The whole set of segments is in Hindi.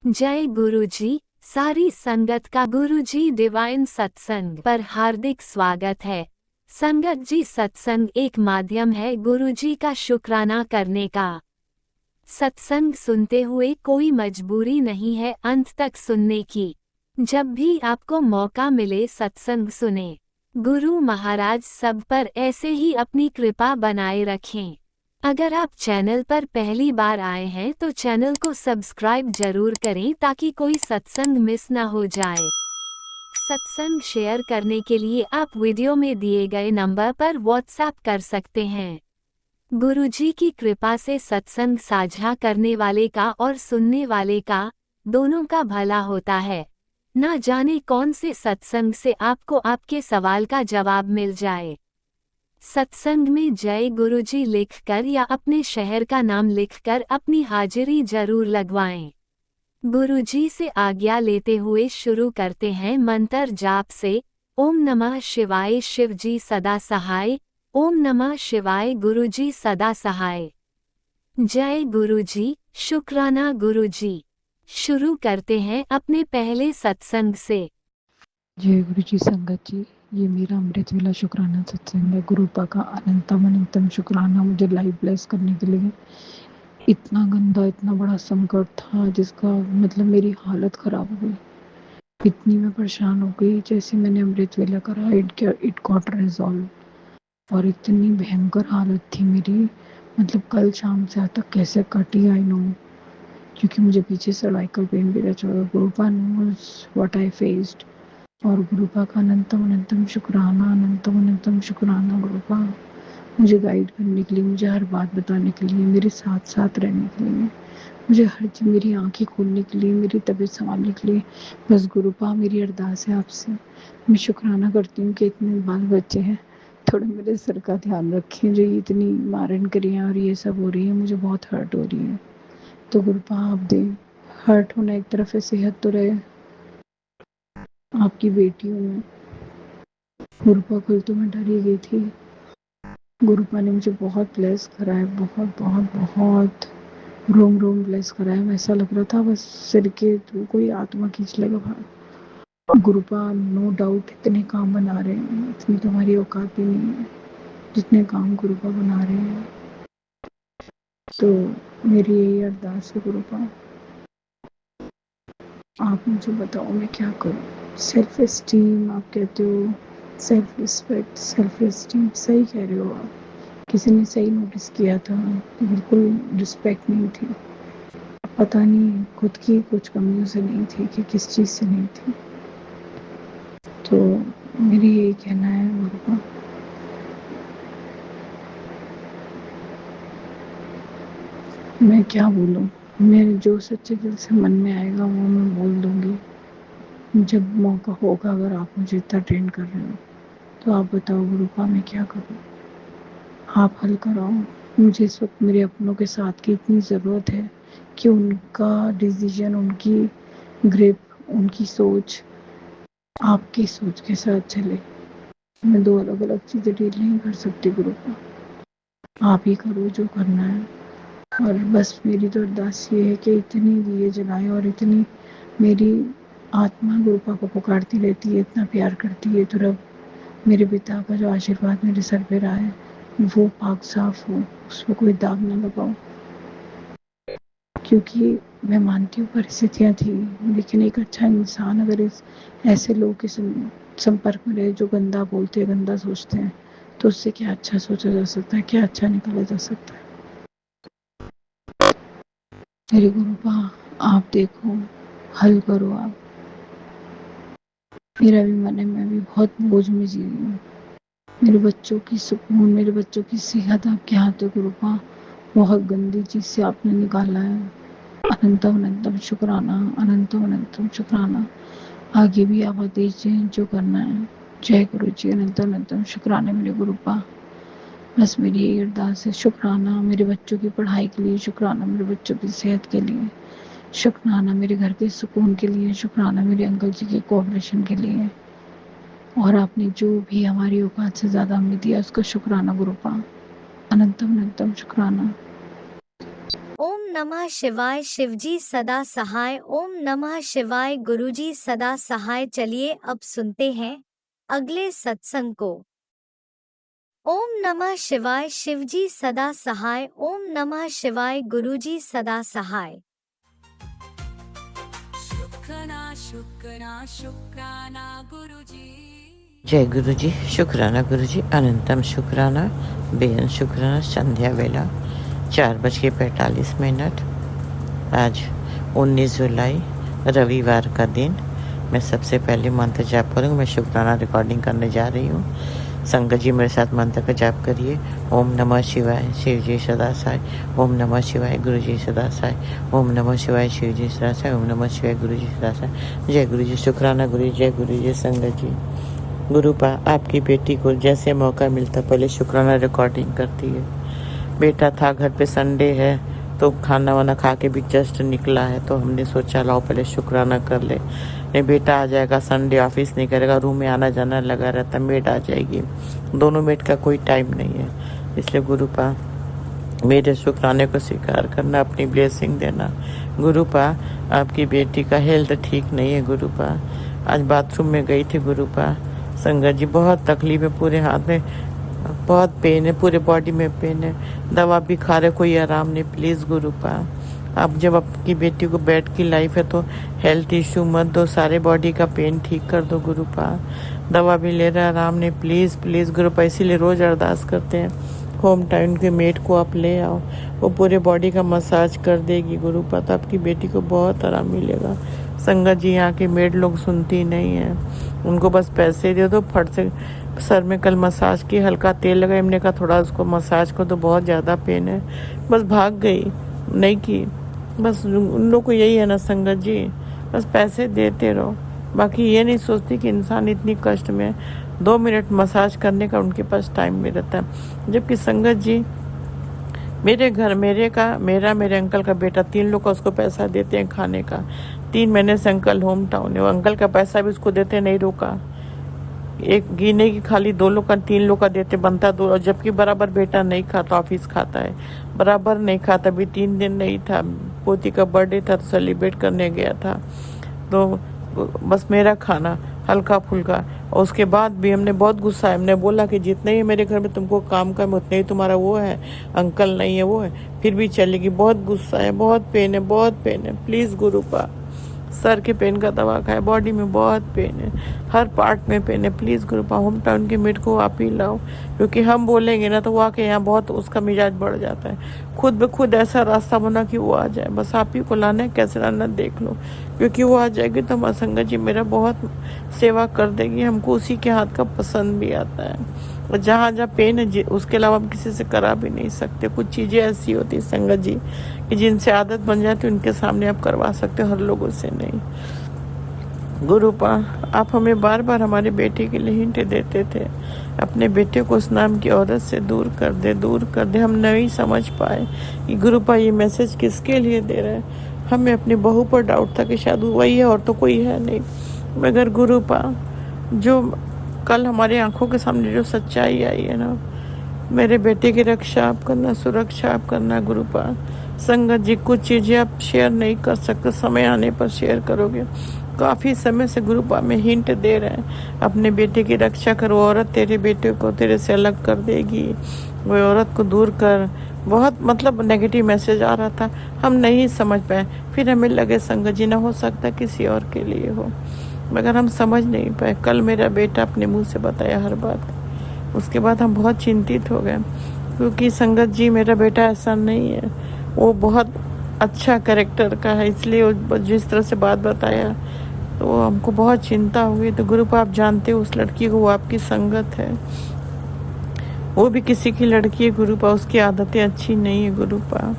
जय गुरुजी। सारी संगत का गुरुजी डिवाइन सत्संग पर हार्दिक स्वागत है। संगत जी, सत्संग एक माध्यम है गुरुजी का शुक्राना करने का। सत्संग सुनते हुए कोई मजबूरी नहीं है अंत तक सुनने की। जब भी आपको मौका मिले सत्संग सुने। गुरु महाराज सब पर ऐसे ही अपनी कृपा बनाए रखें। अगर आप चैनल पर पहली बार आए हैं तो चैनल को सब्सक्राइब जरूर करें ताकि कोई सत्संग मिस ना हो जाए। सत्संग शेयर करने के लिए आप वीडियो में दिए गए नंबर पर व्हाट्सएप कर सकते हैं। गुरुजी की कृपा से सत्संग साझा करने वाले का और सुनने वाले का दोनों का भला होता है। ना जाने कौन से सत्संग से आपको आपके सवाल का जवाब मिल जाए। सत्संग में जय गुरुजी लिखकर या अपने शहर का नाम लिखकर अपनी हाजिरी जरूर लगवाएं। गुरुजी से आज्ञा लेते हुए शुरू करते हैं मंत्र जाप से। ओम नमः शिवाय, शिवजी सदा सहाय। ओम नमः शिवाय, गुरुजी सदा सहाय। जय गुरुजी, शुक्राना गुरुजी। शुरू करते हैं अपने पहले सत्संग से। जय गुरु जी। संगत जी, ये मेरा अमृत वेला शुक्राना सत्संग है। गुरुपा का अनंतम अनंतम शुक्राना मुझे लाइव ब्लेस करने के लिए। इतना गंदा, इतना बड़ा संकट था जिसका मतलब मेरी हालत खराब हो गई। इतनी मैं परेशान हो गई। जैसे मैंने अमृत वेला करा, इट गॉट रिजॉल्व। और इतनी भयंकर हालत थी मेरी, मतलब कल शाम से आज तक कैसे कटी आई नो, क्योंकि मुझे पीछे सर्वाइकल पेन भी रह चुका। गुरुपा नोज व्हाट आई फेस्ड। और गुरुपा का अनंतम अनंतम शुक्राना, अनंतम अनंतम शुक्राना। गुरुपा मुझे गाइड करने के लिए, मुझे हर बात बताने के लिए, मेरे साथ साथ रहने के लिए, मुझे हर चीज़, मेरी आंखें खोलने के लिए, मेरी तबीयत संभालने के लिए। बस गुरुपा मेरी अरदास है आपसे। मैं शुक्राना करती हूँ कि इतने बाल बच्चे हैं। थोड़ा मेरे सर का ध्यान रखें, जो इतनी मारन करियाँ और ये सब हो रही है, मुझे बहुत हर्ट हो रही है। तो गुरुपा आप दे। हर्ट होना एक तरफ है, सेहत तो रहे। आपकी बेटी हूँ मैं। गुरुपा कल तो मैं डरी गई थी। गुरुपा ने मुझे बहुत ब्लेस करा है, बहुत बहुत बहुत रोम रोम ब्लेस करा है। ऐसा लग रहा था बस सिर के थ्रू कोई आत्मा खींच लेगा बाहर। गुरुपा नो डाउट इतने काम बना रहे हैं, इतनी तुम्हारी औकात भी नहीं है जितने काम गुरुपा बना रहे हैं। तो मेरी यही अरदास है गुरुपा, आप मुझे बताओ मैं क्या करूँ। सेल्फ एस्टीम आप कहते हो, सेल्फ रिस्पेक्ट, सेल्फ एस्टीम, सही कह रहे हो आप। किसी ने सही नोटिस किया था, बिल्कुल रिस्पेक्ट नहीं थी। पता नहीं खुद की कुछ कमियों से नहीं थी कि किस चीज़ से नहीं थी। तो मेरी यही कहना है गुरुपा, मैं क्या बोलूँ। मैं जो सच्चे दिल से मन में आएगा वो मैं बोल दूँगी। जब मौका होगा, अगर आप मुझे इतना ट्रेन कर रहे हो तो आप बताओ गुरुपा मैं क्या करूँ। आप हल कराओ। मुझे इस वक्त मेरे अपनों के साथ की इतनी ज़रूरत है कि उनका डिसीजन, उनकी ग्रिप, उनकी सोच आपकी सोच के साथ चले। मैं दो अलग अलग चीज़ें डील नहीं कर सकती गुरुपा। आप ही करो जो करना है। और बस मेरी तो अरदास ये है कि इतनी दिए जलाए और इतनी मेरी आत्मा गुरुपा को पुकारती रहती है, इतना प्यार करती है, तो रब मेरे पिता का जो आशीर्वाद मेरे सर पे रहा है वो पाक साफ हो, उसमें कोई दाग ना लगाओ। क्योंकि मैं मानती हूँ परिस्थितियाँ थी, लेकिन एक अच्छा इंसान अगर इस ऐसे लोगों के संपर्क में रहे जो गंदा बोलते हैं, गंदा सोचते हैं, तो उससे क्या अच्छा सोचा जा सकता है, क्या अच्छा निकाला जा सकता है। मेरे गुरुपा आप देखो, हल करो आप। मेरा भी मन है, मैं भी बहुत बोझ में जी रही हूँ। मेरे बच्चों की सुकून, मेरे बच्चों की सेहत आपके हाथ है गुरुपा। बहुत गंदी चीज़ से आपने निकाला है। अनंतम अनंतम शुक्राना, अनंतम अनंतम शुक्राना। आगे भी आप आदेश दें जो करना है। जय गुरु जी। अनंतम अनंतम शुक्राना मेरे गुरुपा। बस मेरी यही अरदास है। शुक्राना मेरे बच्चों की पढ़ाई के लिए, शुक्राना मेरे बच्चों की सेहत के लिए, शुक्राना मेरे घर के सुकून के लिए, शुक्राना मेरे अंकल जी के कोऑपरेशन के लिए। और आपने जो भी हमारी औकात से ज़्यादा हमें दिया उसका शुक्राना गुरुपा। अनंतम अनंतम शुक्राना। ओम नमः शिवाय शिवजी सदा सहाय। ओम नमः शिवाय गुरुजी सदा सहाय। चलिए अब सुनते हैं अगले सत्संग को। ओम नमः शिवाय शिवजी सदा सहाय। ओम नमः शिवाय गुरुजी सदा सहाय। शुक्राना गुरुजी। जय गुरुजी। शुक्राना गुरुजी। अनंतम शुक्राना। बेअंत शुक्राना। संध्या वेला 4:45। आज 19 जुलाई रविवार का दिन। मैं सबसे पहले मंत्र जाप करूँगी। मैं शुक्राना रिकॉर्डिंग करने जा रही हूँ। संगत जी मेरे साथ मंत्र का जाप करिए। ओम नमः शिवाय शिवजी सदा सहाय। ओम नमः शिवाय गुरुजी सदा सहाय। ओम नमः शिवाय शिवजी सदा सहाय। ओम नमः शिवाय गुरुजी सदा सहाय। जय गुरुजी। शुक्राना गुरुजी। जय गुरुजी। संगत जी गुरुपा आपकी बेटी को जैसे मौका मिलता पहले शुक्राना रिकॉर्डिंग करती है। बेटा था घर पे, संडे है तो खाना वाना खा के भी जस्ट निकला है, तो हमने सोचा लाओ पहले शुक्राना कर ले। नहीं बेटा आ जाएगा, संडे ऑफिस नहीं करेगा, रूम में आना जाना लगा रहता, मेड आ जाएगी, दोनों मेड का कोई टाइम नहीं है। इसलिए गुरुपा मेरे शुक्राने को स्वीकार करना, अपनी ब्लेसिंग देना। गुरुपा आपकी बेटी का हेल्थ ठीक नहीं है। गुरुपा आज बाथरूम में गई थी। गुरुपा संगत जी बहुत तकलीफ है, पूरे हाथ में बहुत पेन है, पूरे बॉडी में पेन है, दवा भी खा रहे, कोई आराम नहीं। प्लीज़ गुरुपा आप जब आपकी बेटी को बेड की लाइफ है तो हेल्थ इशू मत दो, सारे बॉडी का पेन ठीक कर दो। गुरुपा दवा भी ले रहा है, आराम नहीं। प्लीज़ प्लीज़ गुरुपा इसीलिए रोज़ अरदास करते हैं होम टाउन के मेड को आप ले आओ, वो पूरे बॉडी का मसाज कर देगी। गुरुपा तो आपकी बेटी को बहुत आराम मिलेगा। संगत जी यहाँ के मेड लोग सुनती नहीं है, उनको बस पैसे दे दो, फट से सर में कल मसाज की, हल्का तेल लगा, हमने कहा थोड़ा उसको मसाज को, तो बहुत ज़्यादा पेन है, बस भाग गई, नहीं की। बस उन लोग को यही है ना संगत जी, बस पैसे देते रहो, बाकी ये नहीं सोचती कि इंसान इतनी कष्ट में 2 मिनट मसाज करने का उनके पास टाइम में रहता है। जबकि संगत जी मेरे घर मेरे अंकल का बेटा 3 लोग का उसको पैसा देते हैं खाने का। 3 महीने से अंकल होम टाउन है, वो अंकल का पैसा भी उसको देते, नहीं रोका। एक गिने की खाली 2 लोग का 3 लोग का देते, बनता 2, और जबकि बराबर बेटा नहीं खाता, ऑफिस खाता है, बराबर नहीं खाता। अभी 3 दिन नहीं था, पोती का बर्थडे था तो सेलिब्रेट करने गया था, तो बस मेरा खाना हल्का फुल्का। और उसके बाद भी हमने बहुत गुस्सा है, हमने बोला कि जितने ही मेरे घर में तुमको काम का उतने ही तुम्हारा वो है, अंकल नहीं है वो है, फिर भी चलेगी। बहुत गुस्सा है, बहुत पेन है, बहुत पेन है। प्लीज़ गुरुपा सर के पेन का दवा खाए, बॉडी में बहुत पेन है, हर पार्ट में पेन है। प्लीज़ गुरुपा होम टाउन के मेड को आप ही लाओ, क्योंकि हम बोलेंगे ना तो वो आके यहाँ बहुत उसका मिजाज बढ़ जाता है। खुद ब खुद ऐसा रास्ता बना कि वो आ जाए, बस आप ही को लाना है, कैसे लाना देख लो, क्योंकि वो आ जाएगी तो हमारा संगत जी मेरा बहुत सेवा कर देगी, हमको उसी के हाथ का पसंद भी आता है। और जहाँ जहाँ पेन है उसके अलावा हम किसी से करा भी नहीं सकते। कुछ चीज़ें ऐसी होती है संगत जी कि जिनसे आदत बन जाती है, उनके सामने आप करवा सकते हो, हर लोगों से नहीं। गुरुपा आप हमें बार बार हमारे बेटे के लिए हिंट देते थे, अपने बेटे को उस नाम की औरत से दूर कर दे। हम नहीं समझ पाए कि गुरुपा ये मैसेज किसके लिए दे रहे हैं। हमें अपनी बहू पर डाउट था कि शायद वही है और तो कोई है नहीं, मगर गुरुपा जो कल हमारे आंखों के सामने जो सच्चाई आई है ना, मेरे बेटे की रक्षा आप करना, सुरक्षा आप करना। गुरुपा संगत जी कुछ चीज़ें आप शेयर नहीं कर सकते, समय आने पर शेयर करोगे। काफ़ी समय से गुरुपा में हिंट दे रहे हैं, अपने बेटे की रक्षा करो, औरत तेरे बेटे को तेरे से अलग कर देगी, वो औरत को दूर कर। बहुत मतलब नेगेटिव मैसेज आ रहा था, हम नहीं समझ पाए। फिर हमें लगे संगत जी ना हो सकता किसी और के लिए हो, मगर हम समझ नहीं पाए। कल मेरा बेटा अपने मुंह से बताया हर बात, उसके बाद हम बहुत चिंतित हो गए, क्योंकि संगत जी मेरा बेटा ऐसा नहीं है, वो बहुत अच्छा कैरेक्टर का है, इसलिए वो जिस तरह से बात बताया तो हमको बहुत चिंता हुई। तो गुरुपा आप जानते हो उस लड़की को, वो आपकी संगत है, वो भी किसी की लड़की है गुरुपा, उसकी आदतें अच्छी नहीं है गुरुपा।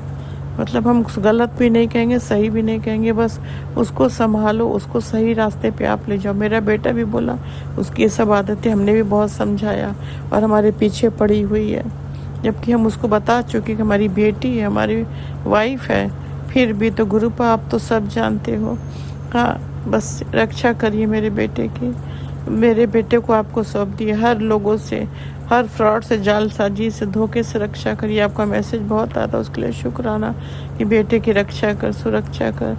मतलब हम गलत भी नहीं कहेंगे, सही भी नहीं कहेंगे, बस उसको संभालो, उसको सही रास्ते पे आप ले जाओ। मेरा बेटा भी बोला उसकी ये सब आदतें हमने भी बहुत समझाया और हमारे पीछे पड़ी हुई है, जबकि हम उसको बता चुके कि हमारी बेटी है, हमारी वाइफ है, फिर भी। तो गुरुपा आप तो सब जानते हो। हाँ बस रक्षा करिए मेरे बेटे की, मेरे बेटे को आपको सौंप दिए, हर लोगों से, हर फ्रॉड से, जालसाजी से, धोखे से रक्षा करिए। आपका मैसेज बहुत आता है, उसके लिए शुक्राना कि बेटे की रक्षा कर, सुरक्षा कर,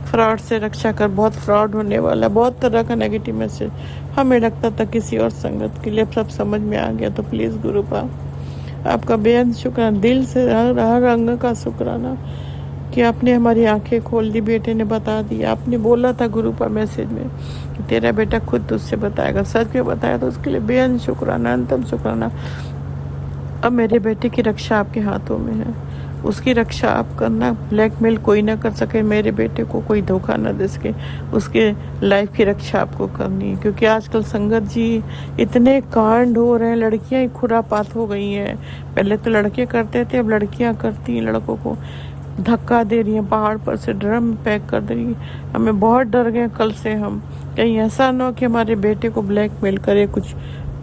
फ्रॉड से रक्षा कर। बहुत फ्रॉड होने वाला, बहुत तरह का नेगेटिव मैसेज हमें लगता था किसी और संगत के लिए, सब समझ में आ गया। तो प्लीज़ गुरुपा आपका बेहद शुक्राना, दिल से हर अंग का शुक्राना कि आपने हमारी आंखें खोल दी, बेटे ने बता दिया। आपने बोला था गुरुपा मैसेज में कि तेरा बेटा खुद तुझसे बताएगा, सच में बताया, तो उसके लिए बेहद शुक्राना, अंतम शुक्राना। अब मेरे बेटे की रक्षा आपके हाथों में है, उसकी रक्षा आप करना। ब्लैकमेल कोई ना कर सके, मेरे बेटे को कोई धोखा ना दे सके, उसके लाइफ की रक्षा आपको करनी है। क्योंकि आजकल संगत जी इतने कांड हो रहे हैं, लड़कियां ही खुरापात हो गई हैं। पहले तो लड़के करते थे, अब लड़कियां करती हैं, लड़कों को धक्का दे रही हैं, पहाड़ पर से ड्रम पैक कर दे रही हैं। हमें बहुत डर गए कल से हम, कहीं ऐसा ना हो कि हमारे बेटे को ब्लैकमेल करे, कुछ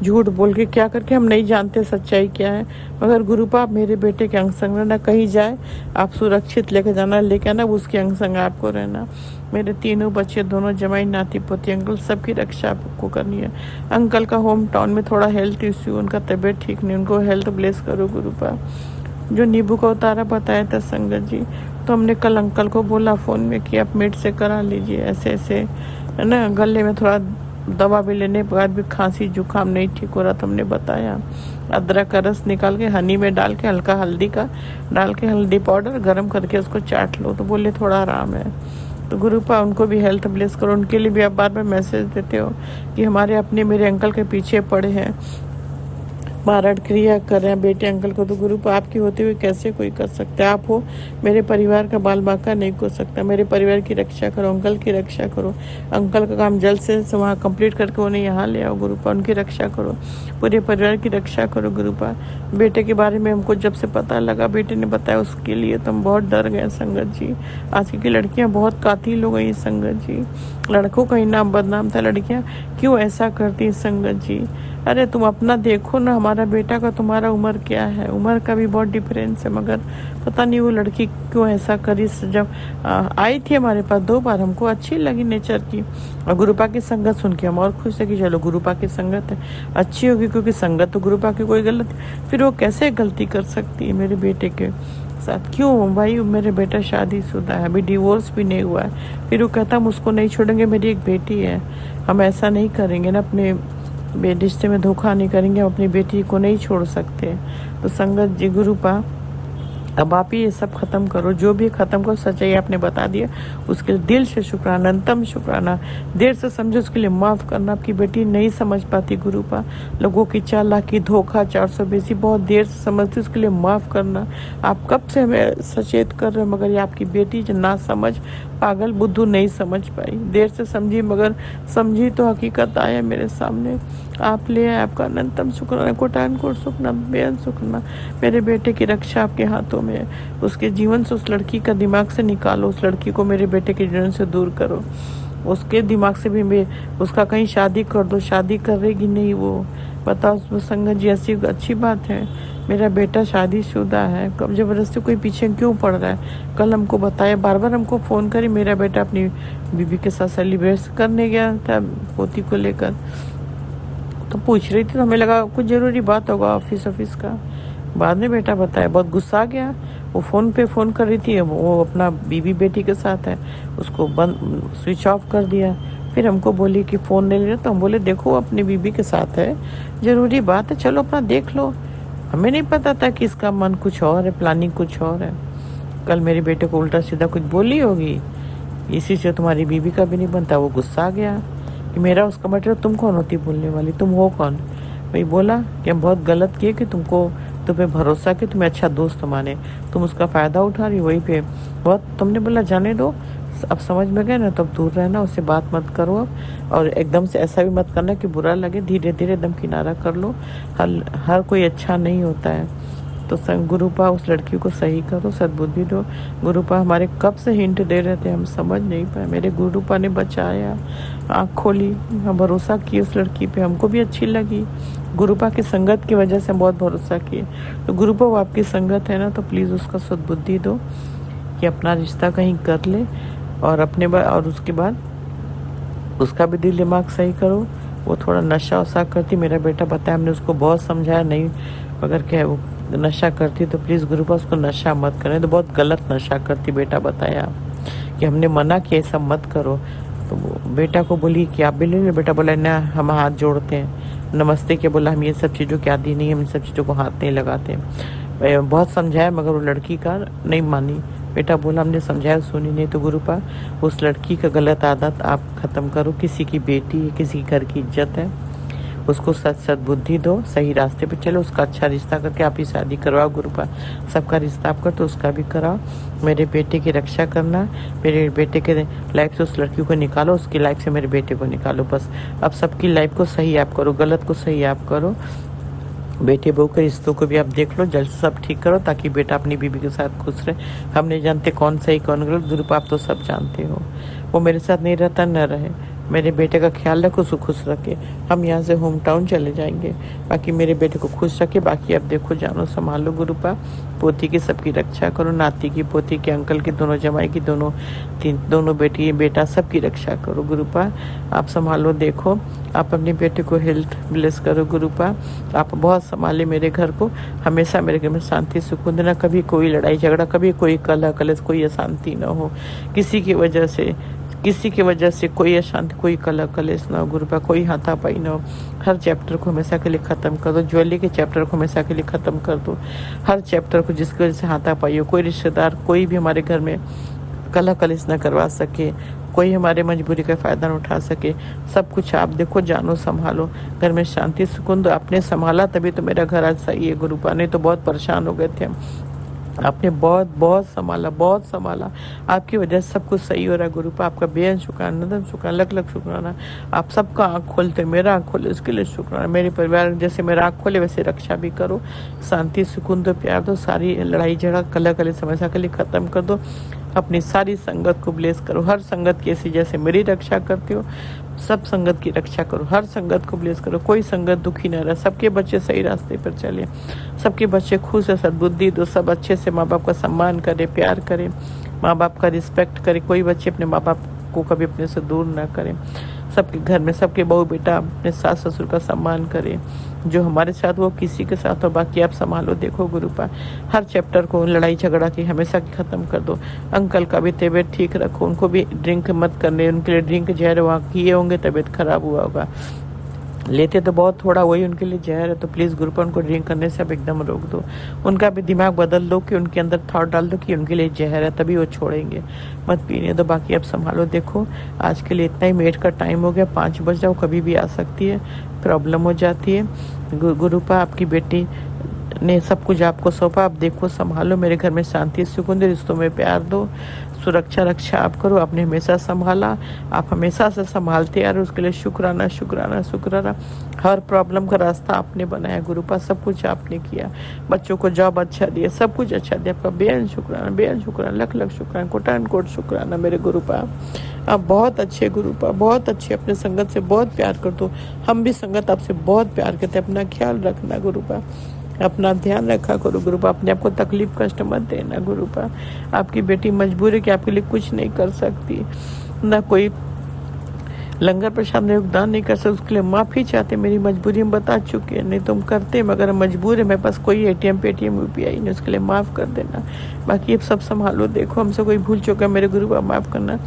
झूठ बोल के क्या करके, हम नहीं जानते सच्चाई क्या है। मगर गुरुपा आप मेरे बेटे के अंग संग रहना, कहीं जाए आप सुरक्षित लेके जाना, लेके आना, उसके अंग संग आपको रहना। मेरे तीनों बच्चे, दोनों जमाई, नाती पोती, अंकल, सबकी रक्षा आपको करनी है। अंकल का होम टाउन में थोड़ा हेल्थ इश्यू, उनका तबीयत ठीक नहीं, उनको हेल्थ ब्लेस करो गुरुपा। जो नींबू का उतारा बताया था संगत जी, तो हमने कल अंकल को बोला फ़ोन में कि आप मिट से करा लीजिए, ऐसे ऐसे है ना। गले में थोड़ा दवा भी लेने के बाद भी खांसी जुकाम नहीं ठीक हो रहा, तो हमने बताया अदरक का रस निकाल के हनी में डाल के, हल्का हल्दी का डाल के, हल्दी पाउडर गर्म करके उसको चाट लो, तो बोले थोड़ा आराम है। तो गुरुपा उनको भी हेल्थ ब्लेस करो। उनके लिए भी आप बार बार मैसेज देते हो कि हमारे अपने मेरे अंकल के पीछे पड़े हैं, मारण क्रिया कर रहे हैं बेटे अंकल को। तो गुरुपा आपकी होते हुए कैसे कोई कर सकता है? आप हो मेरे परिवार का बाल बाका, नहीं कर सकता। मेरे परिवार की रक्षा करो, अंकल की रक्षा करो, अंकल का काम जल्द से वहाँ कंप्लीट करके उन्हें यहाँ ले आओ गुरुपा, उनकी रक्षा करो, पूरे परिवार की रक्षा करो गुरुपा। बेटे के बारे में हमको जब से पता लगा, बेटे ने बताया, उसके लिए तो हम बहुत डर गए संगत जी। आज की लड़कियाँ बहुत कातिल हो गई संगत जी, लड़कों का ही नाम बदनाम था, लड़कियाँ क्यों ऐसा करती संगत जी? अरे तुम अपना देखो ना, हमारा बेटा का तुम्हारा उम्र क्या है, उम्र का भी बहुत डिफरेंस है। मगर पता नहीं वो लड़की क्यों ऐसा करी। जब आई थी हमारे पास 2 बार, हमको अच्छी लगी नेचर की, और गुरुपा की संगत सुन के हम और खुश है कि चलो गुरुपा की संगत है अच्छी होगी, क्योंकि संगत तो गुरुपा की कोई गलत, फिर वो कैसे गलती कर सकती है मेरे बेटे के साथ? क्यों भाई, मेरे बेटा शादीशुदा है, अभी डिवोर्स भी नहीं हुआ है, फिर वो कहता हम उसको नहीं छोड़ेंगे, मेरी एक बेटी है, हम ऐसा नहीं करेंगे ना, अपने रिश्ते में धोखा नहीं करेंगे, हम अपनी बेटी को नहीं छोड़ सकते। तो संगत जी गुरुपा अब आप ही ये सब खत्म करो, जो भी खत्म करो, सच्चाई आपने बता दिया, उसके लिए दिल से शुक्राना, अंतम शुक्राना। देर से समझो उसके लिए माफ़ करना, आपकी बेटी नहीं समझ पाती गुरुपा, लोगों की चालाकी, धोखा, 420 बहुत देर से समझती, उसके लिए माफ़ करना। आप कब से हमें सचेत कर रहे हो, मगर ये आपकी बेटी जो ना समझ, पागल बुद्धू नहीं समझ पाई, देर से समझी, मगर समझी तो हकीकत आया मेरे सामने, आप ले आए। आपका अनंतम शुक्राना, कोटान कोट शुक्राना, बेहद शुक्राना। मेरे बेटे की रक्षा आपके हाथों में है, उसके जीवन से, उस लड़की का दिमाग से निकालो, उस लड़की को मेरे बेटे के जीवन से दूर करो, उसके दिमाग से भी मैं उसका कहीं शादी कर दो, शादी करेगी नहीं वो, बताओ संगत जी, ऐसी अच्छी बात है? मेरा बेटा शादीशुदा है, कब जबरदस्ती कोई पीछे क्यों पड़ रहा है? कल हमको बताया, बार बार हमको फ़ोन करी, मेरा बेटा अपनी बीबी के साथ सेलिब्रेट करने गया था पोती को लेकर, तो पूछ रही थी, तो हमें लगा कुछ ज़रूरी बात होगा ऑफिस का। बाद में बेटा बताया, बहुत गुस्सा आ गया, वो फ़ोन पे फ़ोन कर रही थी, वो अपना बीबी बेटी के साथ है, उसको बंद स्विच ऑफ कर दिया। फिर हमको बोली कि फ़ोन ले ले, तो हम बोले देखो अपनी बीबी के साथ है, ज़रूरी बात है, चलो अपना देख लो। हमें नहीं पता था कि इसका मन कुछ और है, प्लानिंग कुछ और है। कल मेरे बेटे को उल्टा सीधा कुछ बोली होगी, इसी से तुम्हारी बीबी का भी नहीं बनता। वो गुस्सा आ गया कि मेरा उसका मतलब, तुम कौन होती बोलने वाली, तुम हो कौन? वही बोला कि हम बहुत गलत किए कि तुम्हें भरोसा कि तुम्हें अच्छा दोस्त माने, तुम उसका फ़ायदा उठा रही, वही पे बहुत। तुमने बोला जाने दो, अब समझ में गए ना, तो अब दूर रहना, उससे बात मत करो अब, और एकदम से ऐसा भी मत करना कि बुरा लगे, धीरे धीरे एकदम किनारा कर लो। हर कोई अच्छा नहीं होता है। तो गुरुपा उस लड़की को सही करो, सद्बुद्धि दो। गुरुपा हमारे कब से हिंट दे रहे थे, हम समझ नहीं पाए, मेरे गुरुपा ने बचाया, आँख खोली, हम भरोसा किए उस लड़की पे, हमको भी अच्छी लगी। गुरुपा की संगत की वजह से हम बहुत भरोसा किए। तो गुरुपा वो आपकी संगत है ना, तो प्लीज़ उसका सद्बुद्धि दो कि अपना रिश्ता कहीं कर ले, और अपने और उसके बाद उसका भी दिल दिमाग सही करो, वो थोड़ा नशा वशा करती, मेरा बेटा बताया, हमने उसको बहुत समझाया नहीं, अगर क्या वो नशा करती तो प्लीज़ गुरुपा उसको नशा मत करें, तो बहुत गलत नशा करती बेटा बताया कि हमने मना किया सब मत करो। तो बेटा को बोली कि आप भी ले लो, बेटा बोला ना हम हाथ जोड़ते हैं, नमस्ते के बोला हम ये सब चीज़ों के आदी नहीं, हम इन सब चीज़ों को हाथ नहीं लगाते। बहुत समझाया मगर वो लड़की का नहीं मानी। बेटा बोला हमने समझाया सुनी नहीं। तो गुरुपा उस लड़की का गलत आदत आप ख़त्म करो। किसी की बेटी है, किसी घर की इज्जत है, उसको सद्बुद्धि दो, सही रास्ते पे चलो, उसका अच्छा रिश्ता करके आप ही शादी करवाओ। गुरुपा सबका रिश्ता आप कर तो उसका भी कराओ। मेरे बेटे की रक्षा करना, मेरे बेटे के लाइफ से उस लड़की को निकालो, उसकी लाइफ से मेरे बेटे को निकालो। बस अब सबकी लाइफ को सही आप करो, गलत को सही आप करो। बेटे बहू के रिश्तों को भी आप देख लो, जल्द से सब ठीक करो ताकि बेटा अपनी बीवी के साथ खुश रहे। हम नहीं जानते कौन सही कौन गलत, गुरुपा आप तो सब जानते हो। वो मेरे साथ नहीं रहता न रहे, मेरे बेटे का ख्याल रखो, उसको खुश रखे। हम यहाँ से होम टाउन चले जाएंगे, बाकी मेरे बेटे को खुश रखे। बाकी अब देखो जानो संभालो गुरुपा, पोती की सबकी रक्षा करो, नाती की, पोती के, अंकल की, दोनों जमाई की, दोनों बेटी बेटा सबकी रक्षा करो। गुरुपा आप संभालो, देखो आप अपने बेटे को हेल्थ ब्लेस करो। गुरुपा आप बहुत संभाले मेरे घर को, हमेशा मेरे घर में शांति सुकून देना, कभी कोई लड़ाई झगड़ा, कभी कोई कलह कलेश, कोई अशांति न हो, किसी की वजह से कोई अशांति, कोई कलह कलेश ना हो। गुरुपा कोई हाथापाई ना हो। हर चैप्टर को हमेशा के लिए ख़त्म कर दो, ज्वेलरी के चैप्टर को हमेशा के लिए ख़त्म कर दो। हर चैप्टर को जिसकी वजह से हाथापाई हो, कोई रिश्तेदार कोई भी हमारे घर में कलह कलेश ना करवा सके, कोई हमारे मजबूरी का फ़ायदा न उठा सके। सब कुछ आप देखो जानो संभालो, घर में शांति सुकून दो। आपने संभाला तभी तो मेरा घर आज सही है गुरुपा, नहीं तो बहुत परेशान हो गए थे हम। आपने बहुत संभाला, आपकी वजह से सब कुछ सही हो रहा है गुरुपा। आपका बेहद शुक्राना, नदम शुक्राना, लख शुक्राना। आप सबका आँख खोलते, मेरा आँख खोले, उसके लिए शुक्राना। मेरे परिवार जैसे मेरा आँख खोले वैसे रक्षा भी करो, शांति सुकून दो, प्यार दो, सारी लड़ाई झगड़ा कलह कले समस्या के लिए ख़त्म कर दो। अपनी सारी संगत को ब्लेस करो, हर संगत की ऐसी जैसे मेरी रक्षा करते हो, सब संगत की रक्षा करो, हर संगत को ब्लेस करो। कोई संगत दुखी न रहे, सबके बच्चे सही रास्ते पर चले, सबके बच्चे खुश है, सद्बुद्धि दो, सब अच्छे से माँ बाप का सम्मान करे, प्यार करे, माँ बाप का रिस्पेक्ट करे। कोई बच्चे अपने माँ बाप को कभी अपने से दूर ना करें। सबके घर में सबके बहू बेटा अपने सास ससुर का सम्मान करे, जो हमारे साथ वो किसी के साथ हो। बाकी आप संभालो, देखो गुरुपा हर चैप्टर को लड़ाई झगड़ा की हमेशा की ख़त्म कर दो। अंकल का भी तबीयत ठीक रखो, उनको भी ड्रिंक मत करने, उनके लिए ड्रिंक जहर वहाँ किए होंगे, तबीयत खराब हुआ होगा, लेते तो बहुत थोड़ा, वही उनके लिए जहर है। तो प्लीज़ गुरुपा उनको ड्रिंक करने से अब एकदम रोक दो। उनका भी दिमाग बदल दो कि उनके अंदर थॉट डाल दो कि उनके लिए जहर है, तभी वो छोड़ेंगे, मत पीने दो। बाकी अब संभालो, देखो आज के लिए इतना ही, मेट का टाइम हो गया, 5 बज जाओ, कभी भी आ सकती है, प्रॉब्लम हो जाती है। गुरुपा आपकी बेटी ने सब कुछ आपको सौंपा, आप देखो संभालो, मेरे घर में शांति सुकून दे, रिश्तों में प्यार दो, सुरक्षा रक्षा आप करो। आपने हमेशा संभाला, आप हमेशा से संभालते यार, उसके लिए शुक्राना शुक्राना शुक्राना। हर प्रॉब्लम का रास्ता आपने बनाया गुरुपा, सब कुछ आपने किया, बच्चों को जॉब अच्छा दिया, सब कुछ अच्छा दिया, आपका बेहद शुक्राना, लख शुक्राना, कोटान कोट शुक्राना मेरे गुरुपा। आप बहुत अच्छे गुरुपा, बहुत अच्छे, अपने संगत से बहुत प्यार करते हो, हम भी संगत आपसे बहुत प्यार करते हैं। अपना ख्याल रखना गुरुपा, अपना ध्यान रखा करो गुरुपा, अपने आप को तकलीफ कष्ट मत देना गुरुपा। आपकी बेटी मजबूर है कि आपके लिए कुछ नहीं कर सकती, ना कोई लंगर प्रसाद में योगदान नहीं कर सकते, उसके लिए माफ़ी चाहते। मेरी मजबूरी हम बता चुके हैं, नहीं तो हम करते, मगर मजबूर है, मेरे पास कोई ATM पेटीएम UPI नहीं, उसके लिए माफ़ कर देना। बाकी अब सब संभालो, देखो हमसे कोई भूल चुका है मेरे गुरुपा, माफ़ करना।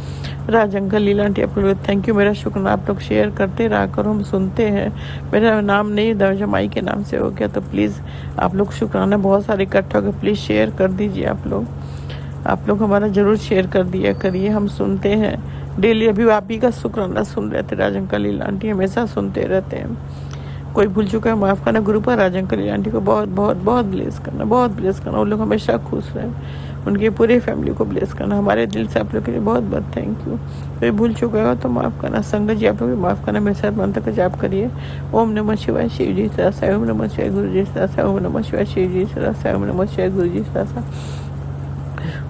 राज अंकल, लीला आंटी, आप लोग थैंक यू, मेरा शुक्र, आप लोग शेयर करते रहा करो, हम सुनते हैं। मेरा नाम नहीं दर्जमाई के नाम से हो गया, तो प्लीज़ आप लोग शुक्राना बहुत सारे इकट्ठा होकर प्लीज़ शेयर कर दीजिए। आप लोग हमारा ज़रूर शेयर कर दिया करिए, हम सुनते हैं डेली। अभी आप ही का शुक्राना सुन रहे थे, राज अंकल, लीला आंटी हमेशा सुनते रहते हैं। कोई भूल चुका है माफ़ करना गुरुपा। राज अंकल, लीला आंटी को बहुत बहुत बहुत ब्लेस करना, बहुत ब्लेस करना, वो लोग हमेशा खुश रहें, उनकी पूरी फैमिली को ब्लेस करना। हमारे दिल से आप लोग के लिए बहुत बहुत थैंक यू। कोई भूल चुका है तो माफ़ करना। संगत जी आप लोग भी माफ़ करना, मेरे साथ मंत्र का जाप करिए। ओम नमः शिवाय शिव जी सदा, ओम नमः शिवाय गुरु जी सदा, ओम नमः शिवाय शिव जी सदा, ओम नमः शिवाय गुरु जी सदा,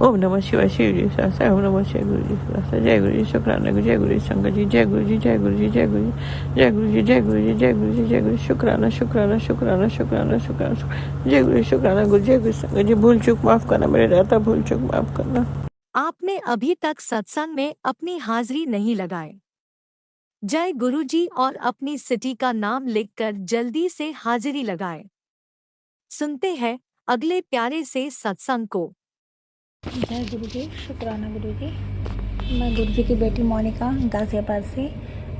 ओम नमः शिवाय शिव जी सदा, ओम नमः शिवाय गुरु जी सदा। जय गुरु जी, शुक्राना, जय गुरु जी संगत जी, जय गुरु जी, जय गुरु जी, जय गुरु जी, जय गुरु जी, जय गुरु जी, जय गुरु जी, जय गुरु, शुक्राना शुक्राना शुक्राना शुक्राना शुक्राना, जय गुरु, शुक्राना गुरु, जय गुरु संगत जी। भूल चूक माफ़ करना, मेरे रहता भूल चूक माफ़ करना। आपने अभी तक सत्संग में अपनी हाजिरी नहीं लगाए, जय गुरुजी और अपनी सिटी का नाम लिखकर जल्दी से हाजिरी लगाएं। सुनते हैं अगले प्यारे से सत्संग को। जय गुरुजी, शुक्राना गुरुजी। मैं गुरुजी की बेटी मोनिका गाज़ियाबाद से।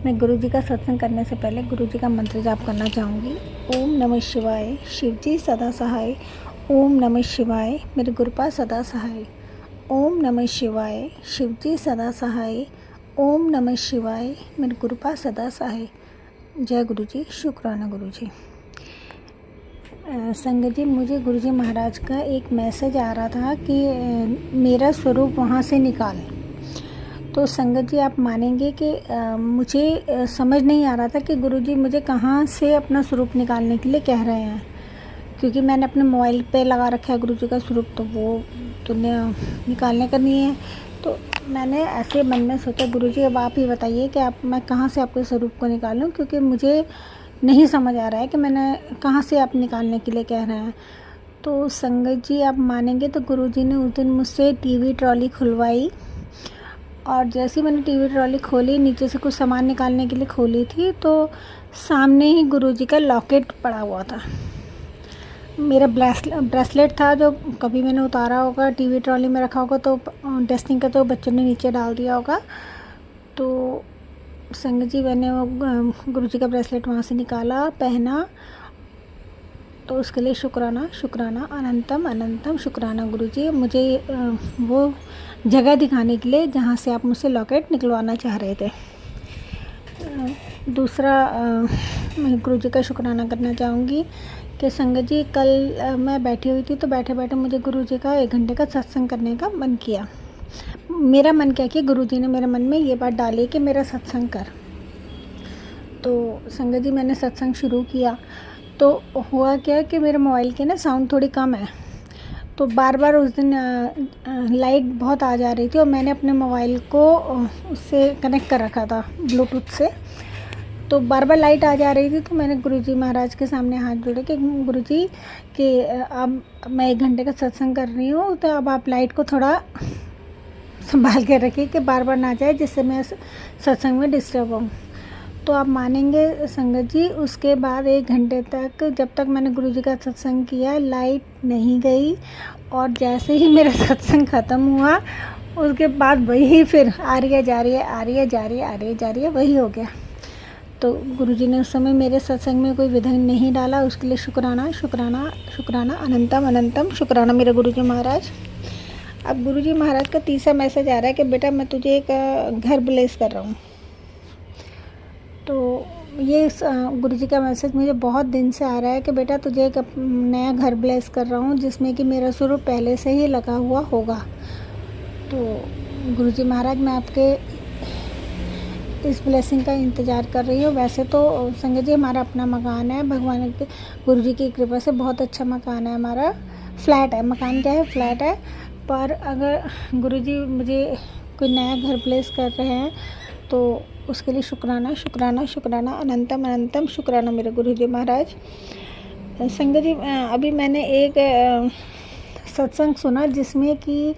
मैं गुरुजी का सत्संग करने से पहले गुरुजी का मंत्र जाप करना चाहूँगी। ओम नमः शिवाय, शिवजी सदा सहाय। ओम नमः शिवाय, मेरे गुरुपा सदा सहाय। ओम नमः शिवाय, शिवजी सदा सहाय। ओम नमः शिवाय, मेरे गुरुपा सदा सहाय। जय गुरुजी, शुक्राना गुरुजी। संगत जी, मुझे गुरुजी महाराज का एक मैसेज आ रहा था कि मेरा स्वरूप वहाँ से निकाल। तो संगत जी, आप मानेंगे कि मुझे समझ नहीं आ रहा था कि गुरुजी मुझे कहाँ से अपना स्वरूप निकालने के लिए कह रहे हैं, क्योंकि मैंने अपने मोबाइल पे लगा रखा है गुरुजी का स्वरूप, तो वो तो निकालने का नहीं है। तो मैंने ऐसे मन में सोचा गुरुजी अब आप ही बताइए कि मैं कहाँ से आपके स्वरूप को निकालूं, क्योंकि मुझे नहीं समझ आ रहा है कि मैंने कहाँ से आप निकालने के लिए कह रहे हैं। तो संगत जी, आप मानेंगे तो गुरुजी ने उस दिन मुझसे टीवी ट्रॉली खुलवाई, और जैसे ही मैंने टीवी ट्रॉली खोली, नीचे से कुछ सामान निकालने के लिए खोली थी, तो सामने ही गुरुजी का लॉकेट पड़ा हुआ था। मेरा ब्रेसलेट था जो कभी मैंने उतारा होगा, टीवी ट्रॉली में रखा होगा, तो टेस्टिंग का तो बच्चों ने नीचे डाल दिया होगा। तो संगत जी, मैंने वो गुरुजी का ब्रेसलेट वहाँ से निकाला, पहना, तो उसके लिए शुक्राना शुक्राना अनंतम अनंतम शुक्राना गुरुजी, मुझे वो जगह दिखाने के लिए जहाँ से आप मुझसे लॉकेट निकलवाना चाह रहे थे। दूसरा, मैं गुरुजी का शुक्राना करना चाहूँगी कि संगत जी, कल मैं बैठी हुई थी, तो बैठे बैठे मुझे गुरुजी का 1 घंटे का सत्संग करने का मन किया। मेरा मन क्या कि गुरुजी ने मेरे मन में ये बात डाली कि मेरा सत्संग कर। तो संगत जी, मैंने सत्संग शुरू किया, तो हुआ क्या कि मेरे मोबाइल की ना साउंड थोड़ी कम है, तो बार बार उस दिन लाइट बहुत आ जा रही थी, और मैंने अपने मोबाइल को उससे कनेक्ट कर रखा था ब्लूटूथ से, तो बार बार लाइट आ जा रही थी। तो मैंने गुरुजी महाराज के सामने हाथ जोड़े कि गुरुजी, कि अब मैं 1 घंटे का सत्संग कर रही हूँ, तो अब आप लाइट को थोड़ा संभाल के रखिए कि बार बार ना जाए, जिससे मैं सत्संग में डिस्टर्ब हूँ। तो आप मानेंगे संगत जी, उसके बाद 1 घंटे तक, जब तक मैंने गुरुजी का सत्संग किया, लाइट नहीं गई, और जैसे ही मेरा सत्संग ख़त्म हुआ, उसके बाद वही फिर आ रही है जा रही है, आ रही है जा रही है, आ रही है जा रही है, वही हो गया। तो गुरुजी ने उस समय मेरे सत्संग में कोई विघ्न नहीं डाला, उसके लिए शुक्राना शुक्राना शुक्राना अनंतम अनंतम शुक्राना मेरे गुरुजी महाराज। अब गुरुजी महाराज का तीसरा मैसेज आ रहा है कि बेटा, मैं तुझे एक घर ब्लेस कर रहा हूँ। तो ये गुरुजी का मैसेज मुझे बहुत दिन से आ रहा है कि बेटा, तुझे एक नया घर ब्लेस कर रहा हूँ, जिसमें कि मेरा स्वरूप पहले से ही लगा हुआ होगा। तो गुरुजी महाराज, मैं आपके इस ब्लेसिंग का इंतज़ार कर रही हूँ। वैसे तो संगत जी, हमारा अपना मकान है, भगवान के गुरुजी की कृपा से बहुत अच्छा मकान है हमारा। फ्लैट है, मकान क्या है, फ्लैट है। पर अगर गुरुजी मुझे कोई नया घर ब्लेस कर रहे हैं, तो उसके लिए शुक्राना शुक्राना शुक्राना अनंतम अनंतम शुक्राना मेरे गुरुजी महाराज। संगत जी, अभी मैंने एक सत्संग सुना, जिसमें कि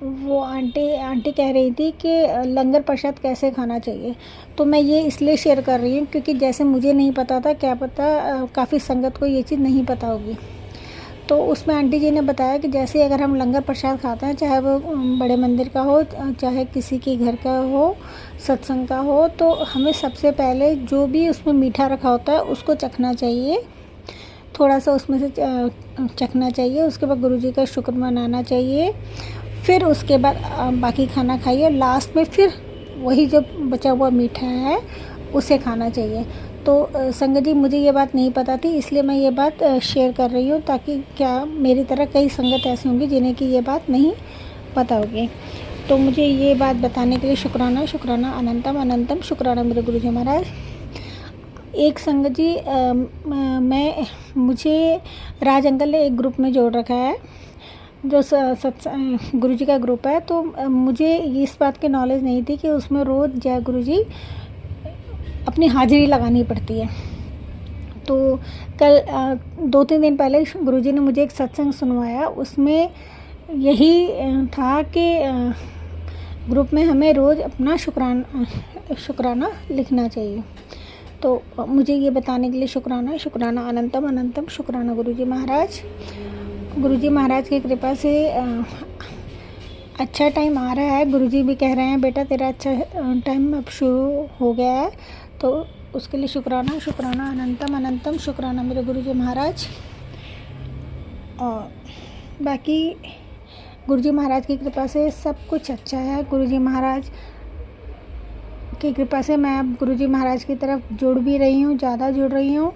वो आंटी कह रही थी कि लंगर प्रसाद कैसे खाना चाहिए। तो मैं ये इसलिए शेयर कर रही हूँ क्योंकि जैसे मुझे नहीं पता था, क्या पता काफ़ी संगत को ये चीज़ नहीं पता होगी। तो उसमें आंटी जी ने बताया कि जैसे अगर हम लंगर प्रसाद खाते हैं, चाहे वो बड़े मंदिर का हो, चाहे किसी के घर का हो, सत्संग का हो, तो हमें सबसे पहले जो भी उसमें मीठा रखा होता है उसको चखना चाहिए, थोड़ा सा उसमें से चखना चाहिए। उसके बाद गुरुजी का शुक्र मनाना चाहिए, फिर उसके बाद बाकी खाना खाइए, लास्ट में फिर वही जो बचा हुआ मीठा है उसे खाना चाहिए। तो संगत जी, मुझे ये बात नहीं पता थी, इसलिए मैं ये बात शेयर कर रही हूँ, ताकि क्या मेरी तरह कई संगत ऐसी होंगी जिन्हें कि ये बात नहीं पता होगी। तो मुझे ये बात बताने के लिए शुक्राना शुक्राना अनंतम अनंतम शुक्राना मेरे गुरुजी महाराज। एक संगत जी, मुझे राज अंकल ने एक ग्रुप में जोड़ रखा है, जो गुरुजी का ग्रुप है। तो मुझे इस बात की नॉलेज नहीं थी कि उसमें रोज़ जय गुरुजी अपनी हाजिरी लगानी पड़ती है। तो कल 2-3 दिन पहले गुरुजी ने मुझे एक सत्संग सुनवाया, उसमें यही था कि ग्रुप में हमें रोज़ अपना शुक्राना लिखना चाहिए। तो मुझे ये बताने के लिए शुक्राना, शुक्राना अनंतम अनंतम शुक्राना गुरुजी महाराज। गुरुजी महाराज की कृपा से अच्छा टाइम आ रहा है। गुरुजी भी कह रहे हैं बेटा तेरा अच्छा टाइम अब शुरू हो गया है, तो उसके लिए शुक्राना, शुक्राना अनंतम अनंतम शुक्राना मेरे गुरुजी महाराज। और बाकी गुरुजी महाराज की कृपा से सब कुछ अच्छा है। गुरुजी महाराज की कृपा से मैं अब गुरुजी महाराज की तरफ जुड़ भी रही हूँ, ज़्यादा जुड़ रही हूँ।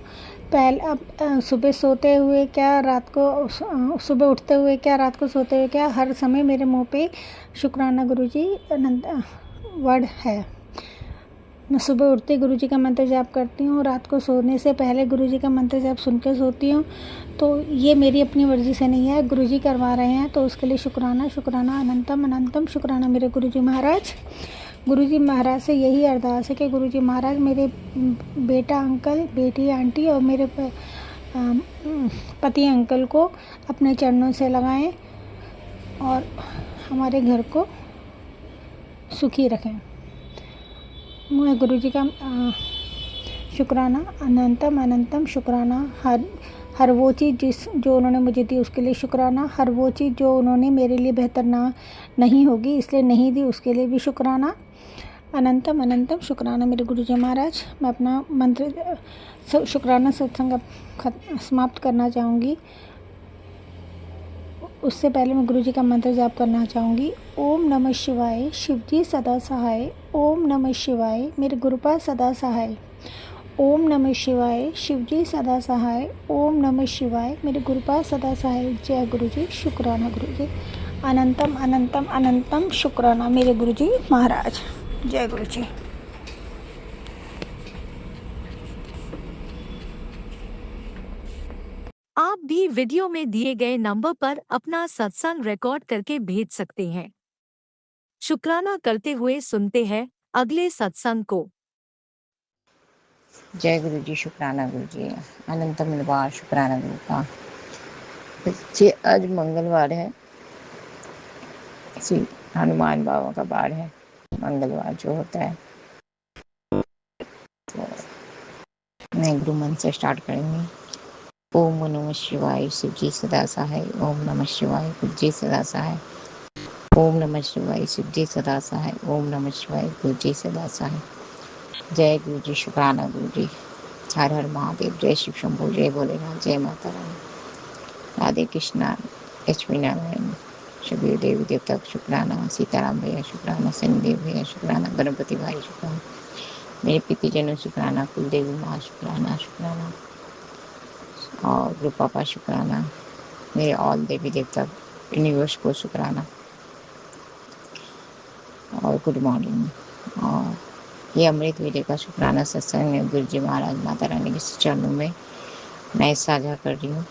अब सुबह सोते हुए क्या, रात को सुबह उठते हुए क्या, रात को सोते हुए क्या, हर समय मेरे मुंह पे शुक्राना गुरुजी अनंत वर्ड है। मैं सुबह उठते गुरुजी का मंत्र जाप करती हूँ, रात को सोने से पहले गुरुजी का मंत्र जाप सुन के सोती हूँ। तो ये मेरी अपनी मर्ज़ी से नहीं है, गुरुजी करवा रहे हैं, तो उसके लिए शुक्राना, शुक्राना अनंतम अनंतम शुक्राना मेरे गुरुजी महाराज। गुरुजी महाराज से यही अरदास है कि गुरुजी महाराज मेरे बेटा अंकल, बेटी आंटी और मेरे पति अंकल को अपने चरणों से लगाएं और हमारे घर को सुखी रखें। मैं गुरुजी का शुक्राना अनंतम अनंतम शुक्राना। हर वो चीज़ जो उन्होंने मुझे दी उसके लिए शुक्राना। हर वो चीज़ जो उन्होंने मेरे लिए बेहतर नहीं होगी इसलिए नहीं दी उसके लिए भी शुक्राना। अनंतम अनंतम शुक्राना मेरे गुरुजी महाराज। मैं अपना मंत्र शुक्राना सत्संग समाप्त करना चाहूँगी। उससे पहले मैं गुरुजी का मंत्र जाप करना चाहूँगी। ओम नमः शिवाय, शिवजी सदा सहाय। ओम नमः शिवाय, मेरे गुरुपाद सदा सहाय। ओम नमः शिवाय, शिवजी सदा सहाय। ओम नमः शिवाय, मेरे गुरुपाद सदा सहाय। जय गुरुजी, शुक्राना गुरुजी। अनंतम अनंतम अनंतम शुक्राना मेरे गुरुजी महाराज। जय गुरुजी। आप भी वीडियो में दिए गए नंबर पर अपना सत्संग रिकॉर्ड करके भेज सकते हैं। शुक्राना करते हुए सुनते हैं अगले सत्संग को। जय गुरु जी, शुक्राना गुरु जी, अनंत मिलवार शुक्राना गुरु का। बच्चे आज मंगलवार है, श्री हनुमान बाबा का बार है। मंगलवार जो होता है तो मैं गुरु मंत्र से स्टार्ट करेंगे। ओम नमः शिवाय, शिव जी सदा सहाय। ओम नमः शिवाय, गुरु जी सदा सहाय। ओम नमः शिवाय, शिव जी सदा सहाय। ओम नमः शिवाय, गुरु जी सदा सहाय। जय गुरु जी, शुक्राना गुरु जी। हर हर महादेव, जय शिव शंभू, जय भोलेनाथ, जय माता रानी, राधे कृष्णा, लक्ष्मी नारायण, शबीर देवी देवता शुक्राना, सीताराम भैया शुक्राना, शनिदेव भैया शुक्राना, गणपति भाई शुक्राना, मेरे पितृजनों शुक्राना, कुल देवी माँ शुक्राना शुक्राना, और गुरु पापा शुक्राना, मेरे ऑल देवी देवता यूनिवर्स को शुक्राना और गुड मॉर्निंग। और ये अमृत वेले का शुक्राना सत्संग है गुरु जी महाराज माता रानी के चरणों में मैं साझा कर रही हूँ।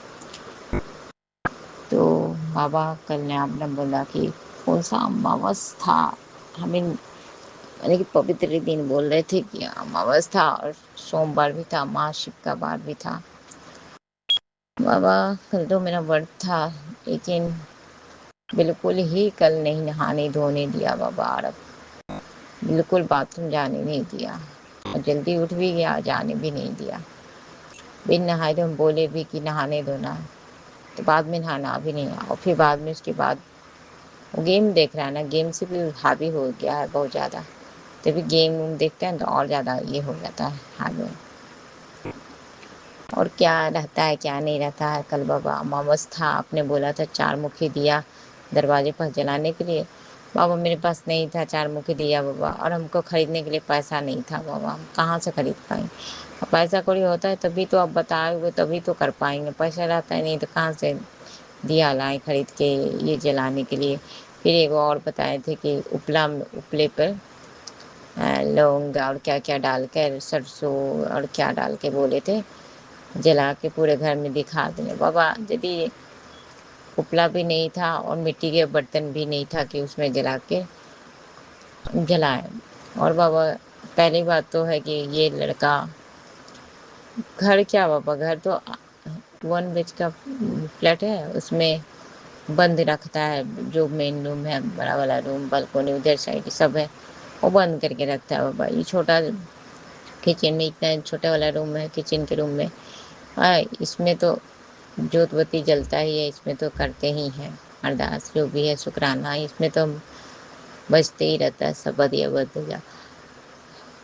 तो बाबा कल ने आपने बोला कि कौन सा अमावस था, हमें यानी कि पवित्र दिन बोल रहे थे कि अमावस था और सोमवार भी था, महाशिव का बार भी था। बाबा कल तो मेरा व्रत था, लेकिन बिल्कुल ही कल नहीं नहाने धोने दिया बाबा, और बिल्कुल बाथरूम जाने नहीं दिया, और जल्दी उठ भी गया, जाने भी नहीं दिया। बिन नहाए तो हम बोले भी कि नहाने धोना, तो बाद में नहाना भी नहीं, और फिर बाद में उसके बाद गेम देख रहा है ना, गेम से भी हावी हो गया है बहुत ज़्यादा। तभी गेम वूम देखते हैं तो और ज़्यादा ये हो जाता है हावी। और क्या रहता है क्या नहीं रहता है। कल बाबा अमावस था, आपने बोला था 4 मुखी दिया दरवाजे पर जलाने के लिए। बाबा मेरे पास नहीं था 4 मुखी दिया बाबा, और हमको ख़रीदने के लिए पैसा नहीं था बाबा, हम कहाँ से खरीद पाएंगे। पैसा कौड़ी होता है तभी तो आप बताए हुए तभी तो कर पाएंगे, पैसा रहता है नहीं तो कहाँ से दिया लाएँ खरीद के ये जलाने के लिए। फिर एक और बताए थे कि उपले पर लौंग और क्या क्या डाल कर, सरसों और क्या डाल के बोले थे जला के पूरे घर में दिखा दें। बाबा यदि उपला भी नहीं था और मिट्टी के बर्तन भी नहीं था कि उसमें जला के जलाएं। और बाबा पहली बात तो है कि ये लड़का घर क्या बाबा, घर तो 1 BH का फ्लैट है, उसमें बंद रखता है। जो मेन रूम है बड़ा वाला रूम, बालकोनी उधर साइड सब है, वो बंद करके रखता है बाबा। ये छोटा किचन में, इतना छोटा वाला रूम है किचन के रूम में, हाँ इसमें तो जोत बत्ती जलता ही है, इसमें तो करते ही हैं अरदास जो भी है शुक्राना, इसमें तो बजते ही रहता है सब बदिया बदिया।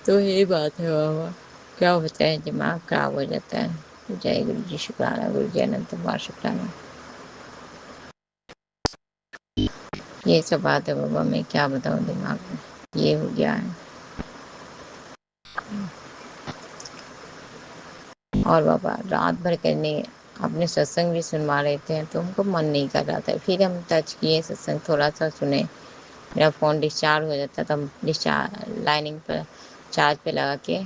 तो यही बात है बाबा, क्या होता है दिमाग खराब हो जाता है। जय गुरु जी शुक्राना, गुरु जी अनंत बार शुक्राना। ये सब बात है बाबा, मैं क्या बताऊँ, दिमाग में ये हो गया है। और बाबा रात भर करने अपने सत्संग भी सुनवा रहे थे तो हमको मन नहीं कर रहा था, फिर हम टच किए सत्संग, थोड़ा सा सुने, मेरा फ़ोन डिस्चार्ज हो जाता था, हम डिस्चार्ज लाइनिंग पर चार्ज पे लगा के,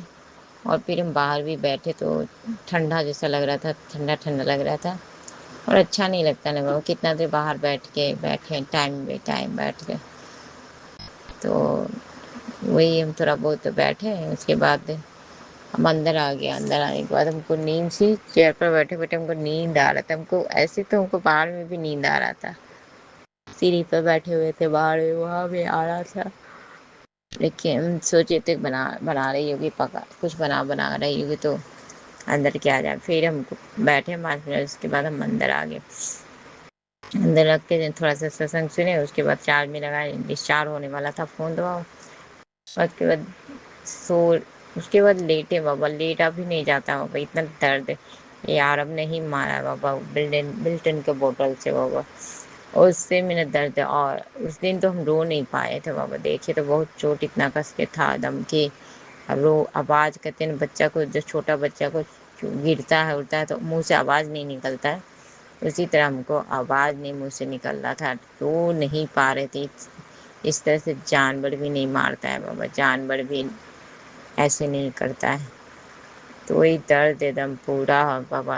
और फिर हम बाहर भी बैठे तो ठंडा जैसा लग रहा था, ठंडा ठंडा लग रहा था, और अच्छा नहीं लगता ना बाबा, कितना देर बाहर बैठे टाइम बे टाइम बैठ के। तो वही हम थोड़ा बहुत बैठे, उसके बाद हम अंदर आ गए। अंदर आने के बाद हमको नींद सी, चेयर पर बैठे बैठे हमको नींद आ रहा था, हमको ऐसे तो हमको बाहर में भी नींद आ रहा था, सीढ़ी पर बैठे हुए थे बाहर में, वहाँ भी आ रहा था। लेकिन हम सोचे थे बना बना रही होगी, पका कुछ बना रही होगी तो अंदर क्या जाए। फिर हम बैठे 5 मिनट, उसके बाद हम अंदर आ गए। अंदर रख के थोड़ा सा सत्संग सुने, उसके बाद चार्ज में लगाए, डिस्चार्ज होने वाला था फ़ोन दबाओ, और उसके बाद सो उसके बाद लेटे बाबा, लेटा भी नहीं जाता बाबा, इतना दर्द है यार, अब नहीं मारा बाबा बिल्टन के बोतल से बाबा, और उससे मेरा दर्द है। और उस दिन तो हम रो नहीं पाए थे बाबा, देखे तो बहुत चोट इतना कस के था दम की, अब रो आवाज़ कहते हैं बच्चा को, जो छोटा बच्चा को गिरता है उड़ता है तो मुंह से आवाज़ नहीं निकलता है, उसी तरह हमको आवाज़ नहीं मुंह से निकल रहा था, रो नहीं पा रहे थे। इस तरह से जानवर भी नहीं मारता है बाबा, जानवर भी ऐसे नहीं करता है। तो वही दर्द एकदम पूरा बाबा,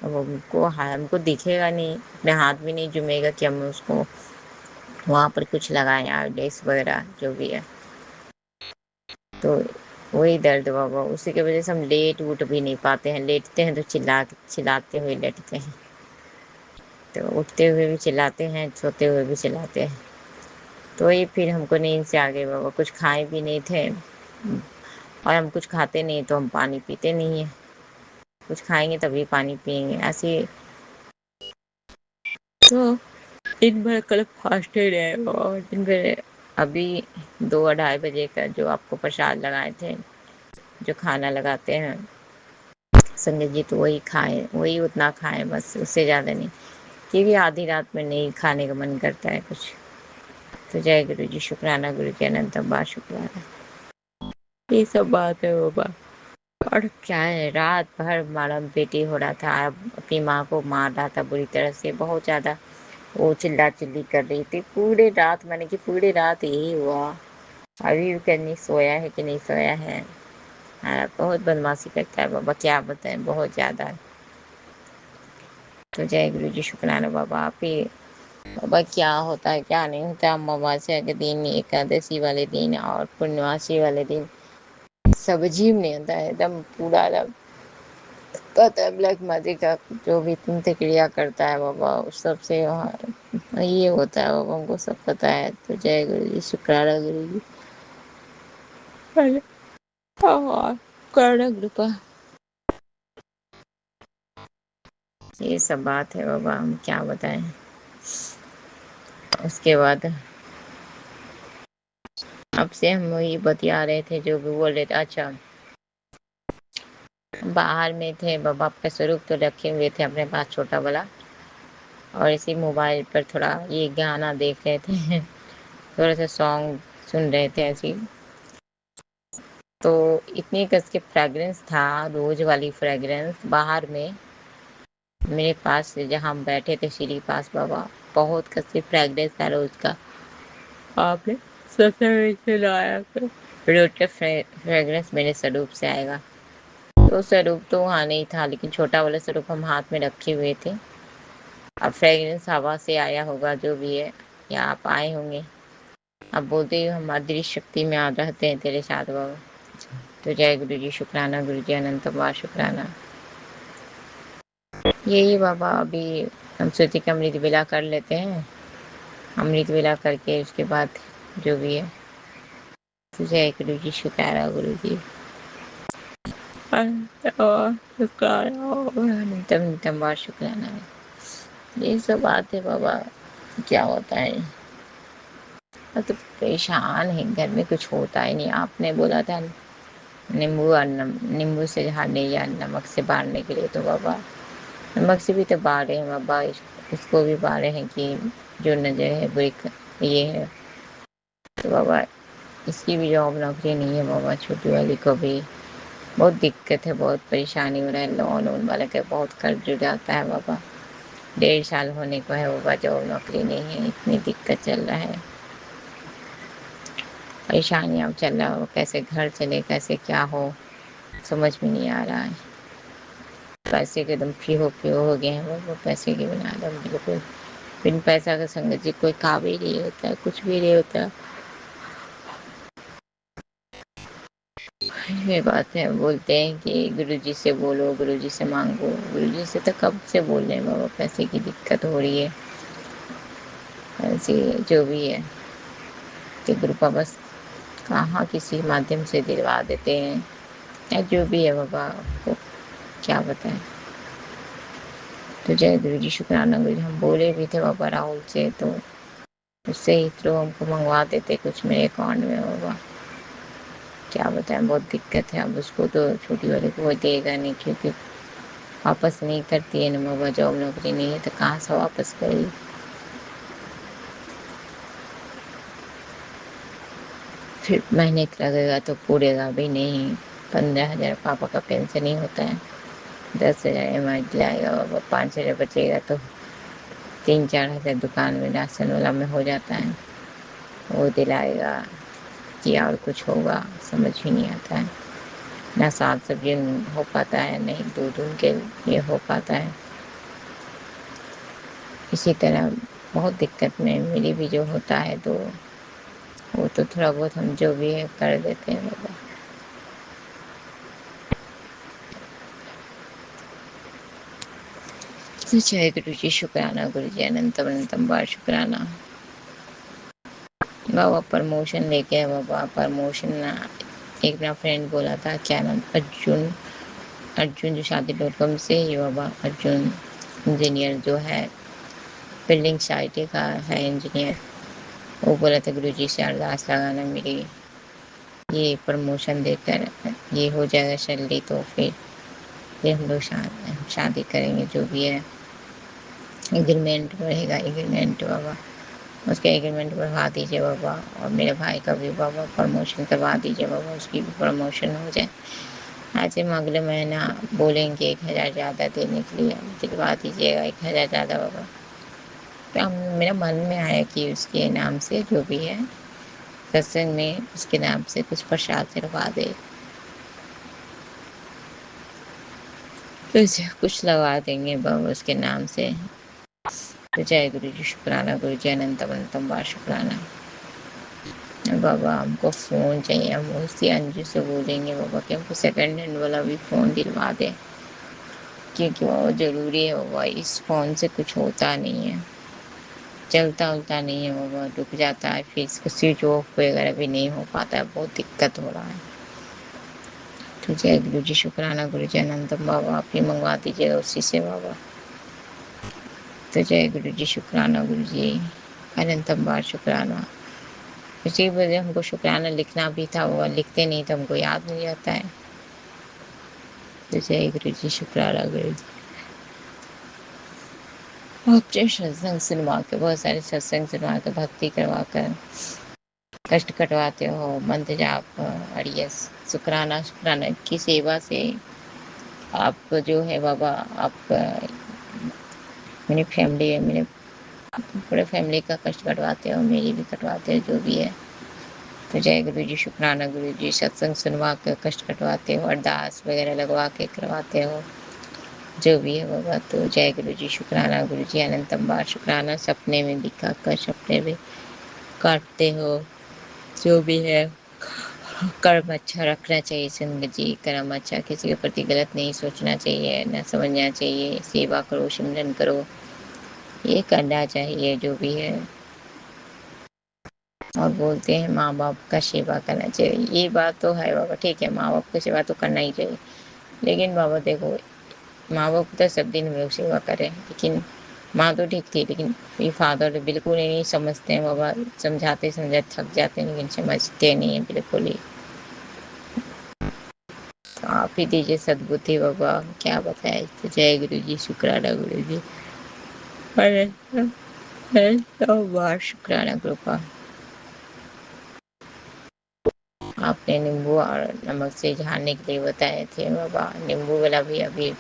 अब हमको दिखेगा नहीं, अपने हाथ भी नहीं जुमेगा कि हम उसको वहाँ पर कुछ लगाएं आयोडेक्स वगैरह जो भी है। तो वही दर्द बाबा, उसी की वजह से हम लेट उठ भी नहीं पाते हैं, लेटते हैं तो चिल्लाते हुए लेटते हैं, तो उठते हुए भी चिल्लाते हैं, सोते हुए भी चिल्लाते हैं। तो वही फिर हमको नींद से आ गए बाबा, कुछ खाए भी नहीं थे, और हम कुछ खाते नहीं तो हम पानी पीते नहीं हैं, कुछ खाएंगे तभी पानी पिएंगे ऐसे। तो दिन भर कल फास्टेड है, और दिन भर अभी 2-2:30 बजे का जो आपको प्रसाद लगाए थे, जो खाना लगाते हैं संगत जी, तो वही खाएं, वही उतना खाएं बस, उससे ज़्यादा नहीं, क्योंकि आधी रात में नहीं खाने का मन करता है कुछ। तो जय गुरु जी शुक्राना, गुरु जी अनंत बार शुक्राना। ये सब बात है बाबा, और क्या है, रात भर हमारा बेटी हो रहा था, अपनी माँ को मार रहा था बुरी तरह से, बहुत ज़्यादा वो चिल्ला चिल्ली कर रही थी पूरे रात, मैंने कि पूरे रात यही हुआ, अभी भी नहीं सोया है कि नहीं सोया है। बहुत बदमाशी करता है बाबा, क्या बताएं, बहुत ज़्यादा। तो जय गुरु जी शुक्राना बाबा, आप ही बाबा क्या होता है क्या नहीं होता, अमावस्या के दिन, एकादशी वाले दिन और पूर्णमासी वाले दिन सब अजीब नहीं होता है, एकदम पूरा एकदम पता है ब्लैक मैजिक का जो भी तंत्र क्रिया करता है बाबा, उस सबसे वहाँ ये होता है बाबा, हमको सब पता है। तो जय गुरु जी शुक्राना, गुरु जी करना कृपा। ये सब बात है बाबा, हम क्या बताएं। उसके बाद अब से हम वही बतिया रहे थे, जो भी बोल रहे थे। अच्छा, बाहर में थे बाबा, आपका स्वरूप तो रखे हुए थे अपने पास छोटा वाला, और इसी मोबाइल पर थोड़ा ये गाना देख रहे थे थोड़ा सा सॉन्ग सुन रहे थे ऐसे ही। तो इतनी कस के फ्रेगरेंस था, रोज वाली फ्रेगरेंस बाहर में मेरे पास से, जहाँ हम बैठे थे सीढ़ी पास बाबा, बहुत कस के फ्रेगरेंस था रोज का। आपने सबसे लाया रोज का फ्रेगरेंस मेरे स्वरूप से आएगा। तो स्वरूप तो वहाँ नहीं था, लेकिन छोटा वाला स्वरूप हम हाथ में रखे हुए थे। अब फ्रेगरेंस हवा से आया होगा जो भी है, या आप आए होंगे। अब बोलते ही हम अदृश्य शक्ति में आ रहते हैं तेरे साथ बाबा। तो जय गुरु जी शुक्राना, गुरु जी अनंत बार शुक्राना। यही बाबा, अभी हम सोचे कि अमृत वेला कर लेते हैं, अमृत वेला करके उसके बाद जो भी है तो जय गुरु जी, शुक्राना गुरु जी। शुक्राना, नितम नितम बार शुक्राना। ये सब बात है बाबा, क्या होता है। मैं तो परेशान है, घर में कुछ होता ही नहीं। आपने बोला था नींबू और नींबू से झाड़ने या नमक से बारने के लिए, तो बाबा नमक से भी तो बारे हैं बाबा, इसको भी बारे हैं कि जो नजर है वो एक ये है। तो बाबा इसकी भी जॉब नौकरी नहीं है बाबा, छोटी वाली को भी बहुत दिक्कत है, बहुत परेशानी हो रहा है। लोन वोन वाले का बहुत कर्ज जुड़ जाता है बाबा। 1.5 साल होने को है बाबा, जॉब नौकरी नहीं है, इतनी दिक्कत चल रहा है, परेशानियाँ चल रहा हो, कैसे घर चले, कैसे क्या हो, समझ में नहीं आ रहा है। पैसे के एकदम फ्री हो गए हैं बाबा, पैसे के बिना एकदम बिल्कुल बिन पैसा का संगत जी कोई काम ही नहीं होता, कुछ भी नहीं होता। ये बात है, बोलते हैं कि गुरुजी से बोलो, गुरुजी से मांगो। गुरुजी से तो कब से बोल रहे हैं बाबा, पैसे की दिक्कत हो रही है, ऐसे जो भी है। तो गुरु बाबा कहाँ किसी माध्यम से दिलवा देते हैं, या जो भी है बाबा, आपको क्या बताएं। तो जय गुरु जी, शुक्राना गुरु जी। हम बोले भी थे बाबा राहुल से, तो उससे ही थ्रू हमको मंगवा देते कुछ मेरे अकाउंट में बाबा, क्या बताएं, बहुत दिक्कत है। अब उसको तो छोटी वाले को वो देगा नहीं, क्योंकि वापस नहीं करती है ना बाबा, जॉब नौकरी नहीं है तो कहाँ से वापस करेगी। फिर महीने का लगेगा तो पूरेगा भी नहीं। 15,000 पापा का पेंशन ही होता है, 10,000 EMI दिलाएगा बाबा, 5,000 बचेगा तो 3-4 हज़ार दुकान में राशन वाला में हो जाता है, वो दिलाएगा कि और कुछ होगा, समझ ही नहीं आता है। ना साग सब्जी हो पाता है, नहीं दूध उनके लिए हो पाता है। इसी तरह बहुत दिक्कत में मेरी भी जो होता है, तो वो तो थोड़ा बहुत हम जो भी है कर देते हैं बाबा। तो जय गुरु जी, शुक्राना गुरु जी, अनंतम अनंतम बार शुक्राना बाबा। प्रमोशन लेके है बाबा, प्रमोशन ना, एक मेरा फ्रेंड बोला था, क्या नाम, अर्जुन, अर्जुन जो शादी.com से ही बाबा, अर्जुन इंजीनियर जो है, बिल्डिंग साइट का है इंजीनियर। वो बोला था गुरु जी से अरदास लगाना मेरी ये प्रमोशन देकर ये हो जाएगा सैलरी, तो फिर हम लोग शादी करेंगे, जो भी है एग्रीमेंट रहेगा, एग्रीमेंट बाबा, उसके एग्रीमेंट बढ़वा दीजिए बाबा। और मेरे भाई का भी बाबा प्रमोशन करवा दीजिए बाबा, उसकी भी प्रमोशन हो जाए। आज हम अगले महीना बोलेंगे 1,000 ज़्यादा देने के लिए, दिलवा दीजिएगा 1,000 ज़्यादा बाबा। तो मेरा मन में आया कि उसके नाम से जो भी है सत्संग में उसके नाम से कुछ प्रसाद चढ़वा दे, कुछ लगा देंगे बाबा उसके नाम से। तो जय गुरु जी, शुक्राना गुरु जी, अनंतम अनंतम बार शुक्राना बाबा। हमको फ़ोन चाहिए, हम उसी अंजू से बोलेंगे बाबा कि हमको सेकंड हैंड वाला भी फ़ोन दिलवा दे, क्योंकि वो ज़रूरी है बाबा। इस फ़ोन से कुछ होता नहीं है, चलता उलता नहीं है बाबा, रुक जाता है, फिर इसका स्विच ऑफ वगैरह भी नहीं हो पाता है, बहुत दिक्कत हो रहा है। तो जय गुरु जी, शुक्राना गुरु जी, अनंतम बाबा, आप ही मंगवा दीजिएगा उसी से बाबा। तो जय गुरु जी, शुक्राना गुरु जी, अनंतम बार शुक्राना। इसी वजह हमको शुक्राना लिखना भी था, वो लिखते नहीं तो हमको याद नहीं रहता है। तो जय गुरु जी, शुक्राना गुरु जी। आपने सत्संग सुनवा के, बहुत सारे सत्संग सुनवा के, भक्ति करवा कर कष्ट कटवाते हो, मंत्र जाप और ये शुक्राना शुक्राना की सेवा से आप जो है बाबा, आप मेरी फैमिली है, मेरे पूरे फैमिली का कष्ट कटवाते हो, मेरी भी कटवाते हो, जो भी है। तो जय गुरु जी, शुक्राना गुरु जी। सत्संग सुनवा कर कष्ट कटवाते हो, अरदास वगैरह लगवा के करवाते हो, जो भी है बाबा। तो जय गुरु जी, शुक्राना गुरु जी, अनंतम बार शुक्राना। सपने में दिखा कर सपने में काटते हो, जो भी है। कर्म अच्छा रखना चाहिए संगत जी, कर्म अच्छा, किसी के प्रति गलत नहीं सोचना चाहिए, न समझना चाहिए, सेवा करो, सिमरन करो, ये करना चाहिए, जो भी है। और बोलते हैं माँ बाप का सेवा करना चाहिए। ये बात तो है बाबा, ठीक है, माँ बाप की सेवा तो करना ही चाहिए, लेकिन बाबा देखो, माँ बाप तो सब दिन में सेवा करें, लेकिन माँ तो ठीक थी, लेकिन ये फादर बिल्कुल ही नहीं समझते हैं बाबा। समझाते समझाते थक जाते हैं, लेकिन समझते नहीं है बिल्कुल ही। तो आप ही दीजिए सद्बुद्धि बाबा, क्या बताए। तो जय गुरु जी, शुक्राना गुरु जी, तो बार शुक्राना कृपा। आपने नींबू और नमक से झाड़ने के लिए बताए थे बाबा, नींबू वाला भी अभी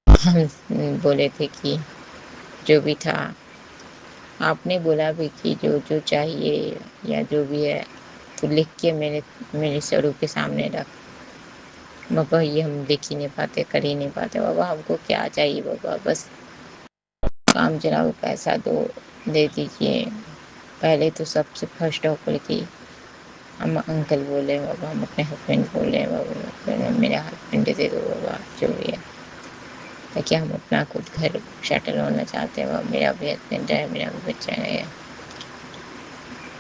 हम बोले थे कि जो भी था, आपने बोला भी कि जो जो चाहिए या जो भी है तो लिख के मेरे स्वरूप के सामने रख। बाबा ये हम लिख ही नहीं पाते, कर ही नहीं पाते बाबा। हमको क्या चाहिए बाबा, बस काम चलाओ, पैसा दो, दे दीजिए। पहले तो सबसे फर्स्ट ऑफर की हम अंकल बोले बाबा, हम अपने हस्बैंड बोले बाबा, फिर मेरा हस्बैंड दे दो बाबा, जो भी है, ताकि हम अपना खुद घर सेटल होना चाहते हैं बाबा। मेरा भी हस्बैंड है, मेरा भी बच्चा है,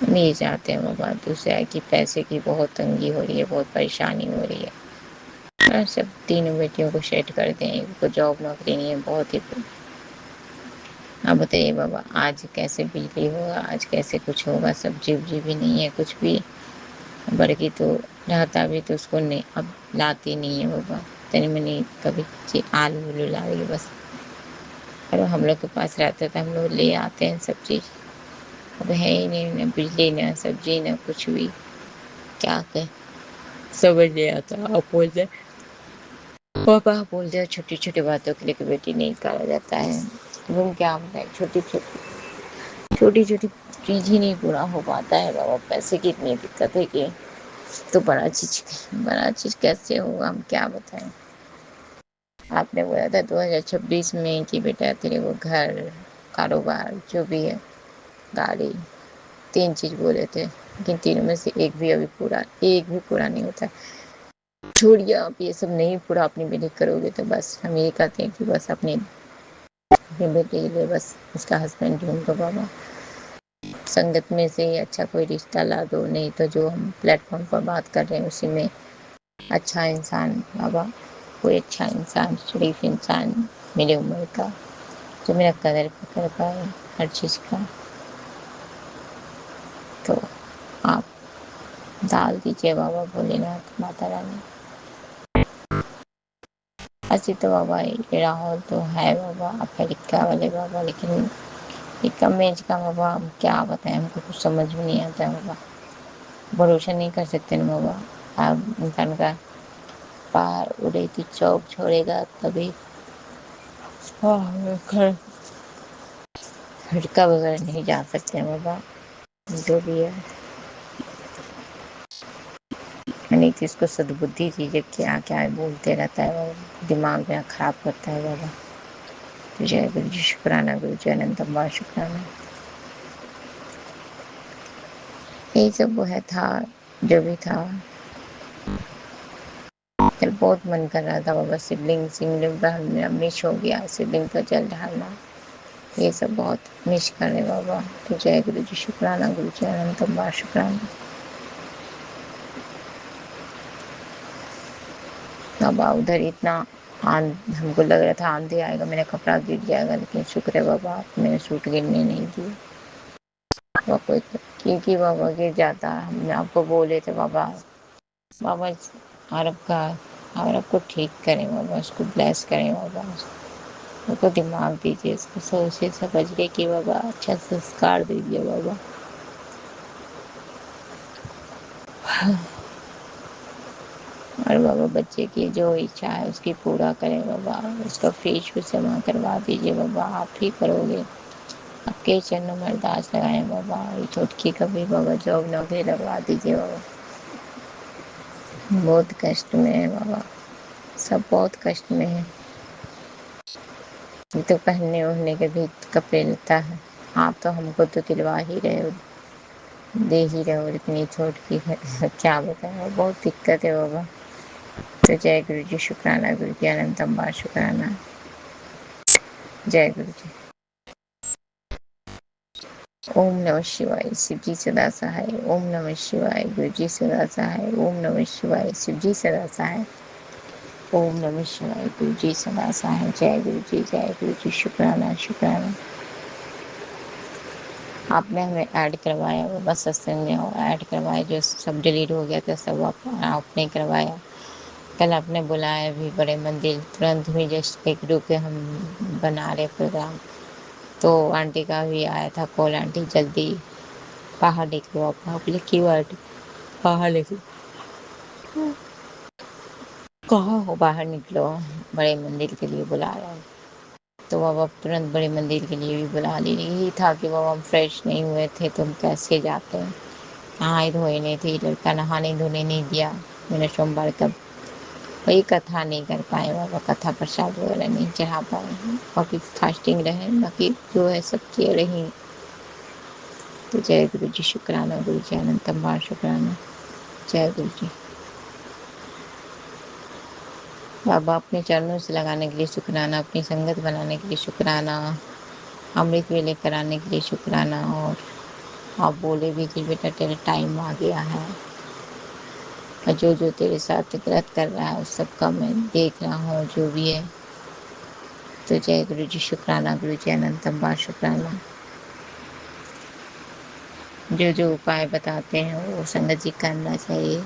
हम ये चाहते हैं बाबा। दूसरा है कि पैसे की बहुत तंगी हो रही है, बहुत परेशानी हो रही है। और सब तीनों बेटियों को सेट कर दें, इनको जॉब नौकरी नहीं है, बहुत ही। आप बताइए बाबा, आज कैसे बिजली होगा, आज कैसे कुछ होगा, सब्जी उब्जी भी नहीं है कुछ भी। बड़की तो रहता भी तो उसको नहीं, अब लाती नहीं है बाबा, तनी मनी कभी आलू उलू ला रही है बस। और हम लोग के पास रहता था, हम लोग ले आते हैं सब चीज़। अब है ही नहीं, ना बिजली ना सब्जी ना कुछ भी, क्या कहें, समझ नहीं आता। आप बोलते पापा, बोलते छोटी छोटी बातों के लिए कि बेटी नहीं करा जाता है। वो क्या बताए, छोटी छोटी छोटी छोटी चीज़ ही नहीं पूरा हो पाता है बाबा। पैसे की इतनी दिक्कत है कि तो बड़ा चीज़ कैसे होगा, हम क्या बताएं। आपने बोला था 2026 में कि बेटा तेरे को घर, कारोबार, जो भी है, गाड़ी, 3 चीज़ बोले थे, लेकिन तीनों में से एक भी पूरा नहीं होता। छोड़िए, आप ये सब नहीं पूरा अपनी बेटी करोगे तो बस हम ये कहते हैं कि बस अपनी बेटी के लिए बस उसका हस्बैंड ढूंढ दो बाबा। संगत में से ही अच्छा कोई रिश्ता ला दो, नहीं तो जो हम प्लेटफॉर्म पर बात कर रहे हैं उसी में अच्छा इंसान बाबा, कोई अच्छा इंसान, शरीफ इंसान मेरी उम्र का, जो मेरा कदर कर पाए हर चीज़ का। तो आप डाल दीजिए बाबा भोलेनाथ, माता रानी। ऐसे तो बाबा ये राहुल तो है बाबा, अफ्रीका वाले बाबा, लेकिन ये कम एज का बाबा, हम क्या बताएं, हमको कुछ समझ में नहीं आता है बाबा। भरोसा नहीं कर सकते ना बाबा। आप इंसान का पार उड़े की चौक छोड़ेगा तभी घर का बगैर नहीं जा सकते हैं बाबा। जो भी है, नहीं तो इसको सद्बुद्धि दीजिए, क्या क्या बोलते रहता है बाबा, दिमाग में खराब करता है बाबा। तो जय गुरु जी, शुक्राना गुरु जी, अनंत अम्बा शुक्राना। यही सब वो है था, जो भी था। कल बहुत मन कर रहा था बाबा, शिवलिंग शिवलिंग पर मेरा मिस हो गया, शिवलिंग पर जल ढालना, ये सब बहुत मिस कर रहे बाबा। तो जय गुरु जी, शुक्राना गुरु जी, अनंत अम्बा शुक्राना। बाबा उधर इतना हमको लग रहा था आंधी आएगा, मेरा कपड़ा गिर जाएगा, लेकिन शुक्र है बाबा, आप मेरे सूट गिरने नहीं दिए बाबा। कोई क्योंकि बाबा गिर जाता, हमने आपको बोले थे बाबा, बाबा अरब को ठीक करें बाबा, उसको ब्लेस करें बाबा, उसको दिमाग दीजिए, उसको सोचे समझ के कि बाबा अच्छा संस्कार दीजिए बाबा। और बाबा बच्चे की जो इच्छा है उसकी पूरा करें बाबा, उसका फीस भी जमा करवा दीजिए बाबा, आप ही करोगे। आपके चरणों में अरदास लगाएं बाबा। ये छोटकी का भी बाबा जॉब नौकरी लगवा दीजिए बाबा। बहुत कष्ट में है बाबा, सब बहुत कष्ट में है। ये तो पहनने ओढ़ने के भी कपड़े लेता है, आप तो हमको तो दिलवा ही रहे हो, दे ही रहे हो, इतनी छोटकी है क्या बताएं, बहुत दिक्कत है बाबा। तो जय गुरु जी, शुक्राना गुरु जी, अनंत अम्बा शुक्राना। जय गुरु जी। ओम नमः शिवाय शिव जी सदा सहाय। ओम नमः शिवाय गुरु जी सदा सहाय। ओम नमः शिवाय शिव जी सदा सहाय। ओम नमः शिवाय गुरु जी सदा सहाय। जय गुरु जी, जय गुरु जी। शुक्राना शुक्राना। आपने हमें ऐड करवाया, बाबा सत्संग में ऐड करवाया, जो सब डिलीट हो गया था सब आपने करवाया। कल आपने बुलाया भी बड़े मंदिर, तुरंत ही जस्ट एक रुके हम बना रहे प्रोग्राम, तो आंटी का भी आया था कॉल, आंटी जल्दी बाहर निकलो, आप लिखी हुआ आंटी बाहर निकलो, कहाँ हो बाहर निकलो, बड़े मंदिर के लिए बुला रहा है। तो बाबा तुरंत बड़े मंदिर के लिए भी बुला ली। यही था कि बाबा हम फ्रेश नहीं हुए थे तो हम कैसे जाते हैं, नहाए धोए नहीं थे, लड़का नहाने धोने नहीं दिया मैंने सोमवार तब, वही कथा नहीं कर पाए बाबा, कथा प्रसाद वगैरह नहीं चढ़ा पाए, बाकी फास्टिंग रहे, बाकी जो है सब किए रही। तो जय गुरु जी, शुक्राना गुरु जी, अनंतम बार शुक्राना। जय गुरु जी। बाबा अपने चरणों से लगाने के लिए शुक्राना, अपनी संगत बनाने के लिए शुक्राना, अमृत वेले कराने के लिए शुक्राना। और आप बोले भी कि बेटा तेरा टाइम आ गया है, और जो जो तेरे साथ गलत कर रहा है उस सब का मैं देख रहा हूँ जो भी है। तो जय गुरु जी, शुक्राना गुरु जी, अनंतम बार शुक्राना। जो जो उपाय बताते हैं वो संगत जी करना चाहिए।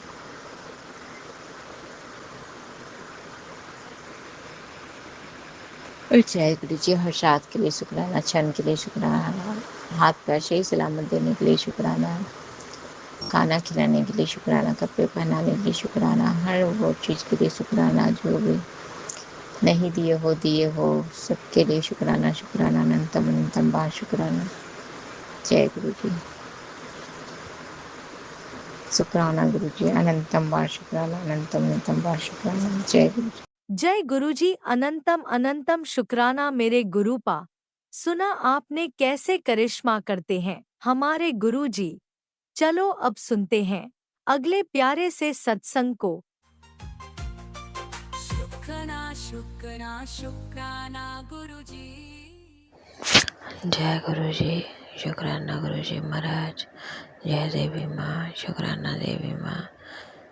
जय गुरु जी, हर साथ के लिए शुक्राना, क्षण के लिए शुक्राना, हाथ पैर सही सलामत देने के लिए शुक्राना, खाना खिलाने के लिए शुक्राना, कपड़े पहनाने के लिए शुक्राना, हर वो चीज़ के लिए शुक्राना, जो भी नहीं दिए हो सबके लिए शुक्राना, शुक्राना, अनंतम अनंतम बार शुक्राना। जय गुरु जी, शुक्राना गुरु जी, अनंतम बार शुक्राना, अनंतम अनंतम बार शुक्राना। जय गुरु जी। जय गुरुजी, अनंतम अनंतम शुक्राना मेरे गुरुपा। सुना आपने कैसे करिश्मा करते हैं हमारे गुरुजी। चलो अब सुनते हैं अगले प्यारे से सत्संग को। शुक्राना शुक्राना शुक्राना गुरुजी। जय गुरु जी, शुक्राना गुरु जी महाराज। जय देवी माँ, शुक्राना देवी माँ।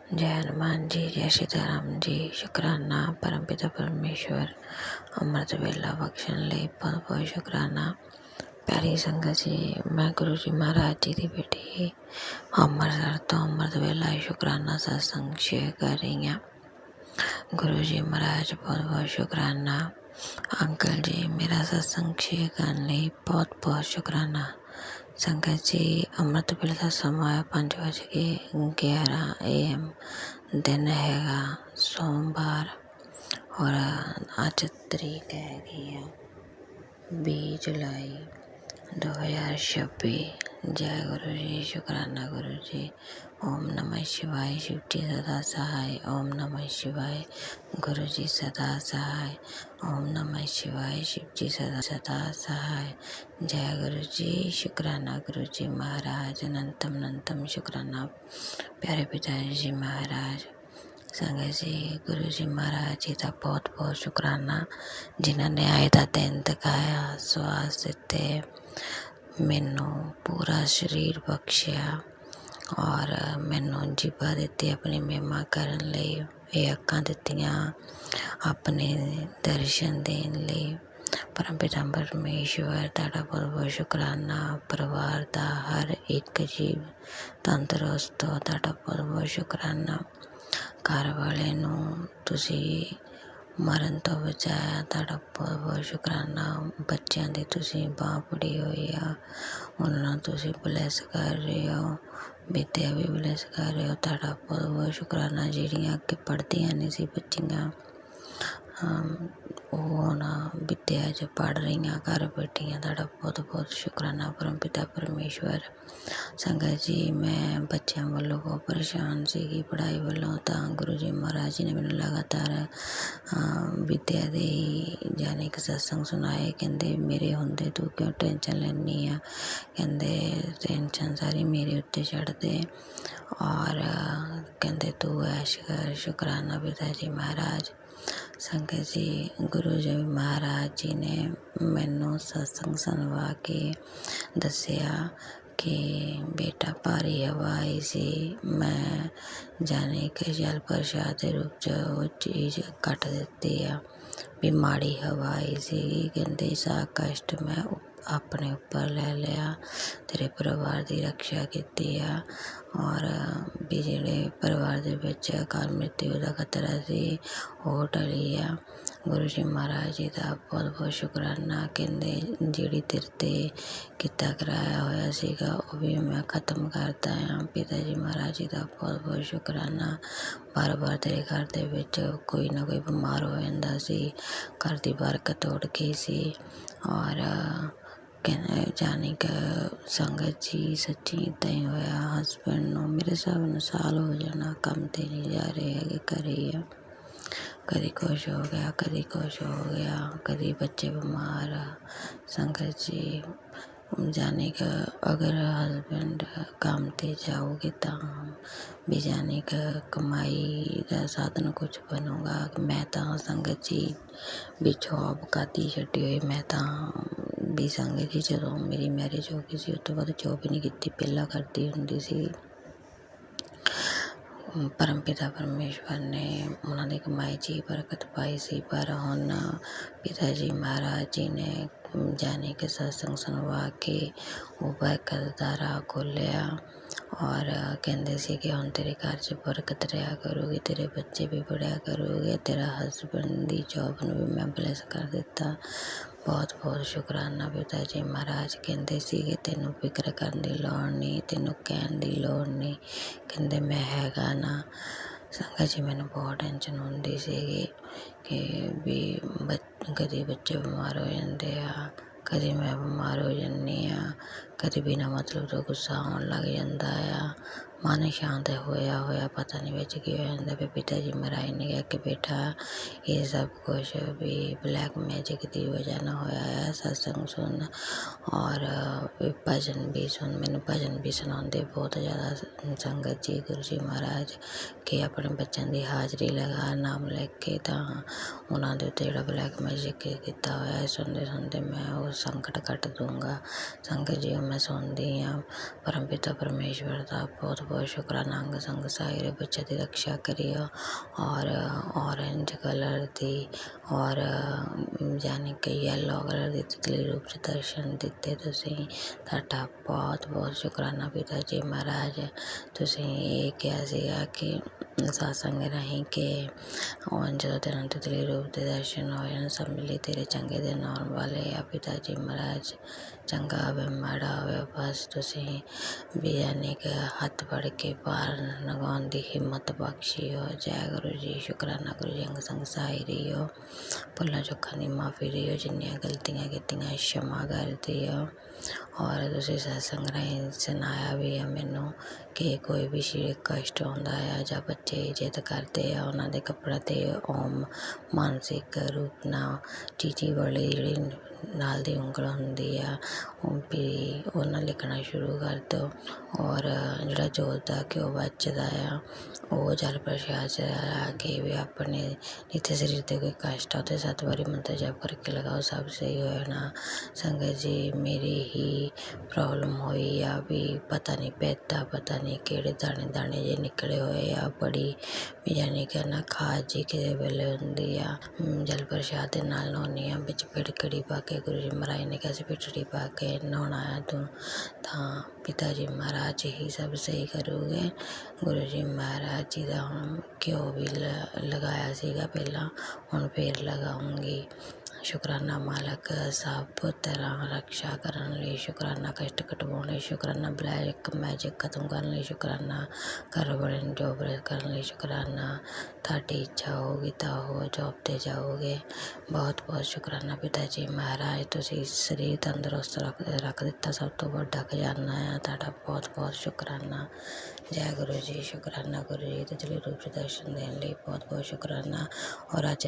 जय हनुमान जी, जय सीताराम जी। शुक्राना परमपिता परमेश्वर, अमृत वेला बख्शण ਲਈ बहुत बहुत शुक्राना। प्यारी संगत जी, मैं गुरु जी महाराज जी की बेटी अमृतसर तो अमृत वेला शुक्राना सत्संग शेयर कर रही हैं। गुरु जी महाराज बहुत बहुत शुक्राना। अंकल जी मेरा सत्संग शेयर करने ਲਈ बहुत बहुत शुक्राना। संगत जी, अमृत वेले का समय 5:11 AM दिन हैगा सोमवार, और अज तरीक हैगी 20 जुलाई 2026। जय गुरु जी, शुक्राना गुरु जी। ओम नमः शिवाय, शिव जी सदा सहाय। ओम नमः शिवाय, गुरु जी सदा सहाय। ओम नमः शिवाय, शिव जी सदा सदा सहाय। जय गुरु जी, शुक्राना गुरु जी महाराज, अनंतम अनंतम शुक्राना प्यारे पिताजी महाराज। संगत जी, गुरु जी महाराज जी का बहुत बहुत शुक्राना, जिन्होंने आए का दिन दिखाया, श्वास दिते, मैनू पूरा शरीर बख्शिया और मैनू जीभा दिती अपनी महिमा करन लई, ये अक्खां दित्तियां अपने दर्शन देन लई। परमपिता परमेश्वर तुहाडा बहुत बहुत शुक्राना। परिवार का हर एक जीव तंदुरुस्त हो, तुहाडा बहुत बहुत शुक्राना। घर वाले नू तुसीं मरण तो बचाया, तुहाडा बहुत बहुत शुक्राना। बच्चों की तुसीं बांह फड़ी हुई आ, उन्होंने तुसीं ब्लैस कर रहे हो, विद्या भी ब्लैस कर रहे हो, तुहाडा बहुत बहुत शुक्राना। जिहड़ियां अगे पढ़दियां नहीं सी बच्चियां, वो हुण विद्या च पढ़ रही घर बैठियां, तुहाडा बहुत बहुत शुक्राना परमपिता परमेश्वर। संगत जी, मैं बच्चों वालों बहुत परेशान सी पढ़ाई वालों, तो गुरु जी महाराज जी ने मैंने लगातार विद्या दे यानी कि सत्संग सुनाए। कहते मेरे होंदे तू क्यों टेंशन लैनी आ, कहते टेंशन सारी मेरे उत्ते छड़ दे, और कहते तू ऐश कर। शुक्राना पिता जी महाराज। संगत ਸੰਗਤ ਜੀ, ਗੁਰੂ ਜੀ ਮਹਾਰਾਜ ਜੀ ਨੇ ਮੈਨੂੰ ਸਤਸੰਗ ਸੁਣਵਾ ਕੇ ਦੱਸਿਆ ਕਿ ਬੇਟਾ ਭਾਰੀ ਹਵਾ ਆਈ ਸੀ, ਮੈਂ ਜਾਣੇ ਕਿ ਜਲ ਪ੍ਰਸ਼ਾਦ ਦੇ ਰੂਪ 'ਚ ਉਹ ਚੀਜ਼ ਕੱਟ ਦਿੱਤੀ ਆ ਵੀ ਮਾੜੀ ਹਵਾ ਆਈ ਸੀ। ਕਹਿੰਦੇ ਸਾ ਕਸ਼ਟ ਮੈਂ ਆਪਣੇ ਉੱਪਰ ਲੈ ਲਿਆ, ਤੇਰੇ ਪਰਿਵਾਰ ਦੀ ਰੱਖਿਆ ਕੀਤੀ ਆ ਔਰ ਵੀ ਜਿਹੜੇ ਪਰਿਵਾਰ ਦੇ ਵਿੱਚ ਅਕਾਲ ਮ੍ਰਿਤੂ ਦਾ ਖਤਰਾ ਸੀ ਉਹ ਟਲੀ ਆ। ਗੁਰੂ ਜੀ ਮਹਾਰਾਜ ਜੀ ਦਾ ਬਹੁਤ ਬਹੁਤ ਸ਼ੁਕਰਾਨਾ। ਕਹਿੰਦੇ ਜਿਹੜੀ ਤੇਰੇ 'ਤੇ ਕੀਤਾ ਕਰਾਇਆ ਹੋਇਆ ਸੀਗਾ ਉਹ ਵੀ ਮੈਂ ਖ਼ਤਮ ਕਰਤਾ ਆ। ਪਿਤਾ ਜੀ ਮਹਾਰਾਜ ਜੀ ਦਾ ਬਹੁਤ ਬਹੁਤ ਸ਼ੁਕਰਾਨਾ। ਬਾਰ ਤੇਰੇ ਘਰ ਦੇ ਵਿੱਚ ਕੋਈ ਨਾ ਕੋਈ ਬਿਮਾਰ ਹੋ ਜਾਂਦਾ ਸੀ, ਘਰ ਦੀ ਬਰਕਤ ਉੱਡ ਗਈ ਸੀ ਔਰ ਕਹਿੰਦੇ ਜਾਣੀ ਕਿ ਸੰਗਤ ਜੀ ਸੱਚੀ ਇੱਦਾਂ ਹੀ ਹੋਇਆ। ਹਸਬੈਂਡ ਨੂੰ ਮੇਰੇ ਹਿਸਾਬ ਨਾਲ ਸਾਲ ਹੋ ਜਾਣਾ, ਕੰਮ 'ਤੇ ਨਹੀਂ ਜਾ ਰਹੇ ਹੈਗੇ, ਘਰੇ ਹੀ ਆ। ਕਦੀ ਕੁਛ ਹੋ ਗਿਆ, ਕਦੀ ਕੁਛ ਹੋ ਗਿਆ, ਕਦੀ ਬੱਚੇ ਬਿਮਾਰ ਆ। ਸੰਗਤ ਜੀ ਜਾਣੀ ਕਿ ਅਗਰ ਹਸਬੈਂਡ ਕੰਮ 'ਤੇ ਜਾਓਗੇ ਤਾਂ ਵੀ ਜਾਣੀ ਕਿ ਕਮਾਈ ਦਾ ਸਾਧਨ ਕੁਛ ਬਣੂਗਾ। ਮੈਂ ਤਾਂ ਸੰਗਤ ਜੀ ਵੀ ਜੋਬ ਕਰਦੀ ਛੱਡੀ ਹੋਈ, ਮੈਂ ਤਾਂ ਵੀ ਸੰਗਤ ਜੀ ਜਦੋਂ ਮੇਰੀ ਮੈਰਿਜ ਹੋ ਗਈ ਸੀ ਉਸ ਤੋਂ ਬਾਅਦ ਜੋਬ ਹੀ ਨਹੀਂ ਕੀਤੀ, ਪਹਿਲਾਂ ਕਰਦੀ ਹੁੰਦੀ ਸੀ। ਪਰਮ ਪਿਤਾ ਪਰਮੇਸ਼ਵਰ ਨੇ ਉਹਨਾਂ ਦੀ ਕਮਾਈ 'ਚ ਹੀ ਬਰਕਤ ਪਾਈ ਸੀ, ਪਰ ਹੁਣ ਪਿਤਾ ਜੀ ਮਹਾਰਾਜ ਜੀ ਨੇ ਜਾਣੀ ਕਿ ਸਤਸੰਗ ਸੁਣਵਾ ਕੇ ਉਹ ਬਰਕਤ ਦਾ ਰਾਹ ਖੋਲ੍ਹਿਆ ਔਰ ਕਹਿੰਦੇ ਸੀ ਕਿ ਹੁਣ ਤੇਰੇ ਘਰ 'ਚ ਬਰਕਤ ਰਿਹਾ ਕਰੂਗੀ, ਤੇਰੇ ਬੱਚੇ ਵੀ ਪੜ੍ਹਿਆ ਕਰੂਗੇ, ਤੇਰਾ ਹਸਬੈਂਡ ਦੀ ਜੋਬ ਨੂੰ ਵੀ ਮੈਂ ਬਲੈਸ ਕਰ ਦਿੱਤਾ। ਬਹੁਤ ਬਹੁਤ ਸ਼ੁਕਰਾਨਾ ਪਿਤਾ ਜੀ ਮਹਾਰਾਜ। ਕਹਿੰਦੇ ਸੀਗੇ ਤੈਨੂੰ ਫਿਕਰ ਕਰਨ ਦੀ ਲੋੜ ਨਹੀਂ, ਤੈਨੂੰ ਕਹਿਣ ਦੀ ਲੋੜ ਨਹੀਂ, ਕਹਿੰਦੇ ਮੈਂ ਹੈਗਾ ਨਾ। ਸੰਗਤ ਜੀ ਮੈਨੂੰ ਬਹੁਤ ਟੈਨਸ਼ਨ ਹੁੰਦੀ ਸੀਗੀ ਕਿ ਵੀ ਕਦੇ ਬੱਚੇ ਬਿਮਾਰ ਹੋ ਜਾਂਦੇ ਆ, ਕਦੇ ਮੈਂ ਬਿਮਾਰ ਹੋ ਜਾਂਦੀ ਆ, ਕਦੇ ਬਿਨਾਂ ਮਤਲਬ ਤੋਂ ਗੁੱਸਾ ਆਉਣ ਲੱਗ ਜਾਂਦਾ ਆ, ਮਨ ਸ਼ਾਂਤ ਹੋਇਆ ਪਤਾ ਨਹੀਂ ਵਿੱਚ ਕੀ ਹੋ ਜਾਂਦਾ। ਫਿਰ ਪਿਤਾ ਜੀ ਮਹਾਰਾਜ ਨੇ ਕਿਹਾ ਕਿ ਬੇਟਾ ਇਹ ਸਭ ਕੁਛ ਵੀ ਬਲੈਕ ਮੈਜਿਕ ਦੀ ਵਜ੍ਹਾ ਨਾਲ ਹੋਇਆ ਹੈ। ਸਤਸੰਗ ਸੁਣ ਔਰ ਭਜਨ ਵੀ ਸੁਣ। ਮੈਨੂੰ ਭਜਨ ਵੀ ਸੁਣਾਉਂਦੇ ਬਹੁਤ ਜ਼ਿਆਦਾ ਸੰਗਤ ਜੀ ਗੁਰੂ ਜੀ ਮਹਾਰਾਜ ਕਿ ਆਪਣੇ ਬੱਚਿਆਂ ਦੀ ਹਾਜ਼ਰੀ ਲਗਾ, ਨਾਮ ਲੈ ਕੇ ਤਾਂ ਉਹਨਾਂ ਦੇ ਉੱਤੇ ਜਿਹੜਾ ਬਲੈਕ ਮੈਜਿਕ ਕੀਤਾ ਹੋਇਆ ਸੁਣਦੇ ਮੈਂ ਉਹ ਸੰਕਟ ਕੱਟ ਦੂੰਗਾ। ਸੰਗਤ ਜੀ ਮੈਂ ਸੁਣਦੀ ਹਾਂ। ਪਰਮ ਪਿਤਾ ਪਰਮੇਸ਼ਵਰ ਦਾ ਬਹੁਤ ਬਹੁਤ ਸ਼ੁਕਰਾਨਾ। ਅੰਗ ਸੰਗ ਸਾਰੇ ਬੱਚੇ ਦੀ ਰੱਖਿਆ ਕਰਿਓ ਔਰ ਔਰੇਂਜ ਕਲਰ ਦੀ ਔਰ ਯਾਨੀ ਕਿ ਯੈਲੋ ਕਲਰ ਦੀ ਤਿਤਲੀ ਰੂਪ 'ਚ ਦਰਸ਼ਨ ਦਿੱਤੇ ਤੁਸੀਂ, ਤੁਹਾਡਾ ਬਹੁਤ ਬਹੁਤ ਸ਼ੁਕਰਾਨਾ ਪਿਤਾ ਜੀ ਮਹਾਰਾਜ। ਤੁਸੀਂ ਇਹ ਕਿਹਾ ਸੀਗਾ ਕਿ ਸਤਸੰਗ ਰਾਹੀਂ ਕਿ ਜਦੋਂ ਤੈਨੂੰ ਤਿਤਲੀ ਰੂਪ ਦੇ ਦਰਸ਼ਨ ਹੋਏ ਨਾ ਸਭ ਮਿਲੀ ਤੇਰੇ ਚੰਗੇ ਦਿਨ ਆਉਣ ਵਾਲੇ ਆ। ਪਿਤਾ ਜੀ ਮਹਾਰਾਜ ਚੰਗਾ ਹੋਵੇ ਮਾੜਾ ਹੋਵੇ ਬਸ ਤੁਸੀਂ ਵੀ ਯਾਨੀ ਕਿ ਹੱਥ ਫੜ ਕੇ ਪਾਰ ਲਗਾਉਣ ਦੀ ਹਿੰਮਤ ਬਖਸ਼ੀ ਹੋ। ਜੈ ਗੁਰੂ ਜੀ। ਸ਼ੁਕਰਾਨਾ ਗੁਰੂ ਜੀ। ਅੰਗ ਸੰਗ ਸਹਾਈ ਰਹੀਓ, ਭੁੱਲਾਂ ਚੁੱਕਾਂ ਦੀ ਮਾਫੀ ਰਹੀਓ, ਜਿੰਨੀਆਂ ਗਲਤੀਆਂ ਕੀਤੀਆਂ क्षमा ਕਰ ਦਿਓ। ਔਰ ਤੁਸੀਂ ਸਤਸੰਗ ਰਾਹੀਂ ਸੁਣਾਇਆ ਵੀ ਆ ਮੈਨੂੰ ਕਿ ਕੋਈ ਵੀ ਸਰੀਰਕ ਕਸ਼ਟ ਹੁੰਦਾ ਆ ਜਾਂ ਬੱਚੇ ਜਿੱਦ ਕਰਦੇ ਆ ਉਹਨਾਂ ਦੇ ਕੱਪੜਿਆਂ 'ਤੇ ਓਮ ਮਾਨਸਿਕ ਰੂਪ ਨਾਲ ਚੀਚੀ ਵਾਲੀ ਜਿਹੜੀ ਨਾਲ ਦੀ ਉਂਗਲ ਹੁੰਦੀ ਆ ਉਹ ਵੀ ਉਹਨਾਂ ਲਿਖਣਾ ਸ਼ੁਰੂ ਕਰ ਦਿਓ ਔਰ ਜਿਹੜਾ ਜੋਤ ਦਾ ਘਿਓ ਬਚਦਾ ਆ ਉਹ ਜਲ ਪ੍ਰਸ਼ਾਦ 'ਚ ਲਾ ਕੇ ਵੀ ਆਪਣੇ ਜਿੱਥੇ ਸਰੀਰ 'ਤੇ ਕੋਈ ਕਸ਼ਟ ਆ ਉੱਥੇ 7 ਵਾਰੀ ਮੰਤਰ ਜਪ ਕਰਕੇ ਲਗਾਓ, ਸਭ ਸਹੀ ਹੋ ਜਾਣਾ। ਸੰਗਤ ਜੀ ਮੇਰੀ ਹੀ ਪ੍ਰੋਬਲਮ ਹੋਈ ਆ ਵੀ ਪਤਾ ਨਹੀਂ ਪੈਦਾ, ਪਤਾ ਨਹੀਂ ਕਿਹੜੇ ਦਾਣੇ ਜੇ ਨਿਕਲੇ ਹੋਏ ਆ, ਬੜੀ ਯਾਨੀ ਕਿ ਨਾ ਖਾਜ ਜੀ ਕਿਸੇ ਵੇਲੇ ਹੁੰਦੀ ਆ। ਜਲ ਪ੍ਰਸ਼ਾਦ ਦੇ ਨਾਲ ਨਹਾਉਂਦੀ ਹਾਂ, ਵਿੱਚ ਫਿਟਕੜੀ ਪਾ ਕੇ ਗੁਰੂ ਜੀ ਮਹਾਰਾਜ ਨੇ ਕਿਹਾ ਸੀ ਫਿਟਕੜੀ ਪਾ ਕੇ ਨਹਾਉਣਾ ਆ ਤੂੰ, ਤਾਂ ਪਿਤਾ ਜੀ ਮਹਾਰਾਜ ਹੀ ਸਭ ਸਹੀ ਕਰੂਗੇ। ਗੁਰੂ ਜੀ ਮਹਾਰਾਜ ਜੀ ਦਾ ਹੁਣ ਘਿਓ ਵੀ ਲਗਾਇਆ ਸੀਗਾ ਪਹਿਲਾਂ, ਹੁਣ ਫੇਰ ਲਗਾਉਂਗੀ। ਸ਼ੁਕਰਾਨਾ ਮਾਲਕ ਸਭ ਤਰ੍ਹਾਂ ਰੱਖਿਆ ਕਰਨ ਲਈ ਸ਼ੁਕਰਾਨਾ, ਕਸ਼ਟ ਕਟਵਾਉਣ ਲਈ ਸ਼ੁਕਰਾਨਾ, ਬਲੈਕ ਮੈਜਿਕ ਖਤਮ ਕਰਨ ਲਈ ਸ਼ੁਕਰਾਨਾ, ਘਰ ਵਾਲੇ ਨੂੰ ਜੋਬ ਕਰਨ ਲਈ ਸ਼ੁਕਰਾਨਾ। ਤੁਹਾਡੀ ਇੱਛਾ ਹੋਊਗੀ ਤਾਂ ਉਹ ਜੋਬ 'ਤੇ ਜਾਓਗੇ। ਬਹੁਤ ਬਹੁਤ ਸ਼ੁਕਰਾਨਾ ਪਿਤਾ ਜੀ ਮਹਾਰਾਜ। ਤੁਸੀਂ ਸਰੀਰ ਤੰਦਰੁਸਤ ਰੱਖ ਦਿੱਤਾ, ਸਭ ਤੋਂ ਵੱਡਾ ਖਜ਼ਾਨਾ ਆ ਤੁਹਾਡਾ। ਬਹੁਤ ਬਹੁਤ ਸ਼ੁਕਰਾਨਾ। ਜੈ ਗੁਰੂ ਜੀ। ਸ਼ੁਕਰਾਨਾ ਗੁਰੂ ਜੀ ਦੇ ਤਿਤਲੀ ਰੂਪ 'ਚ ਦਰਸ਼ਨ ਦੇਣ ਲਈ ਬਹੁਤ ਬਹੁਤ ਸ਼ੁਕਰਾਨਾ। ਔਰ ਅੱਜ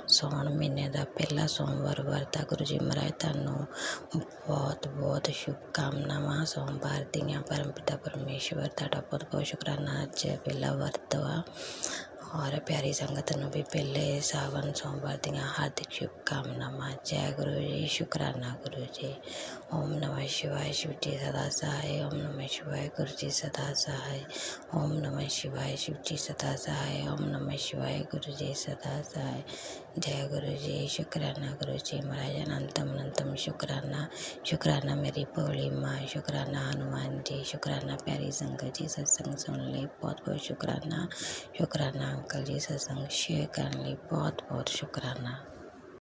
ਸਾਉਣ ਮਹੀਨੇ ਦਾ ਪਹਿਲਾ ਸੋਮਵਾਰ ਵਰਤ ਆ। ਗੁਰੂ ਜੀ ਮਹਾਰਾਜ ਤੁਹਾਨੂੰ ਬਹੁਤ ਬਹੁਤ ਸ਼ੁਭਕਾਮਨਾਵਾਂ ਸੋਮਵਾਰ ਦੀਆਂ। ਪਰਮ ਪਿਤਾ ਪਰਮੇਸ਼ਵਰ ਤੁਹਾਡਾ ਬਹੁਤ ਬਹੁਤ ਸ਼ੁਕਰਾਨਾ। ਅੱਜ ਪਹਿਲਾ ਵਰਤ ਵਾ और प्यारी संगत ਨੂੰ भी पहले सावन सोमवार ਦੀਆਂ हार्दिक शुभकामनावां। जय गुरु जी, शुकराना गुरु जी। ओम नमः शिवाय, शिव जी सदा सहाय। ओम नमः शिवाय, गुरु जी सदा सहाय। ओम नमः शिवाय, शिव जी सदा सहाय। ओम नमः शिवाय, गुरु जी सदा सहाय। जय गुरु जी, शुकराना गुरु जी महाराज। अनंतम अनंतम शुकराना। शुकराना मेरी भोली माँ, शुकराना हनुमान जी, शुकराना प्यारी संगत जी सत्संग सुन ले, बहुत बहुत शुकराना। शुकराना अंकल जी सत्संग शेयर करने लिए बहुत बहुत शुकराना।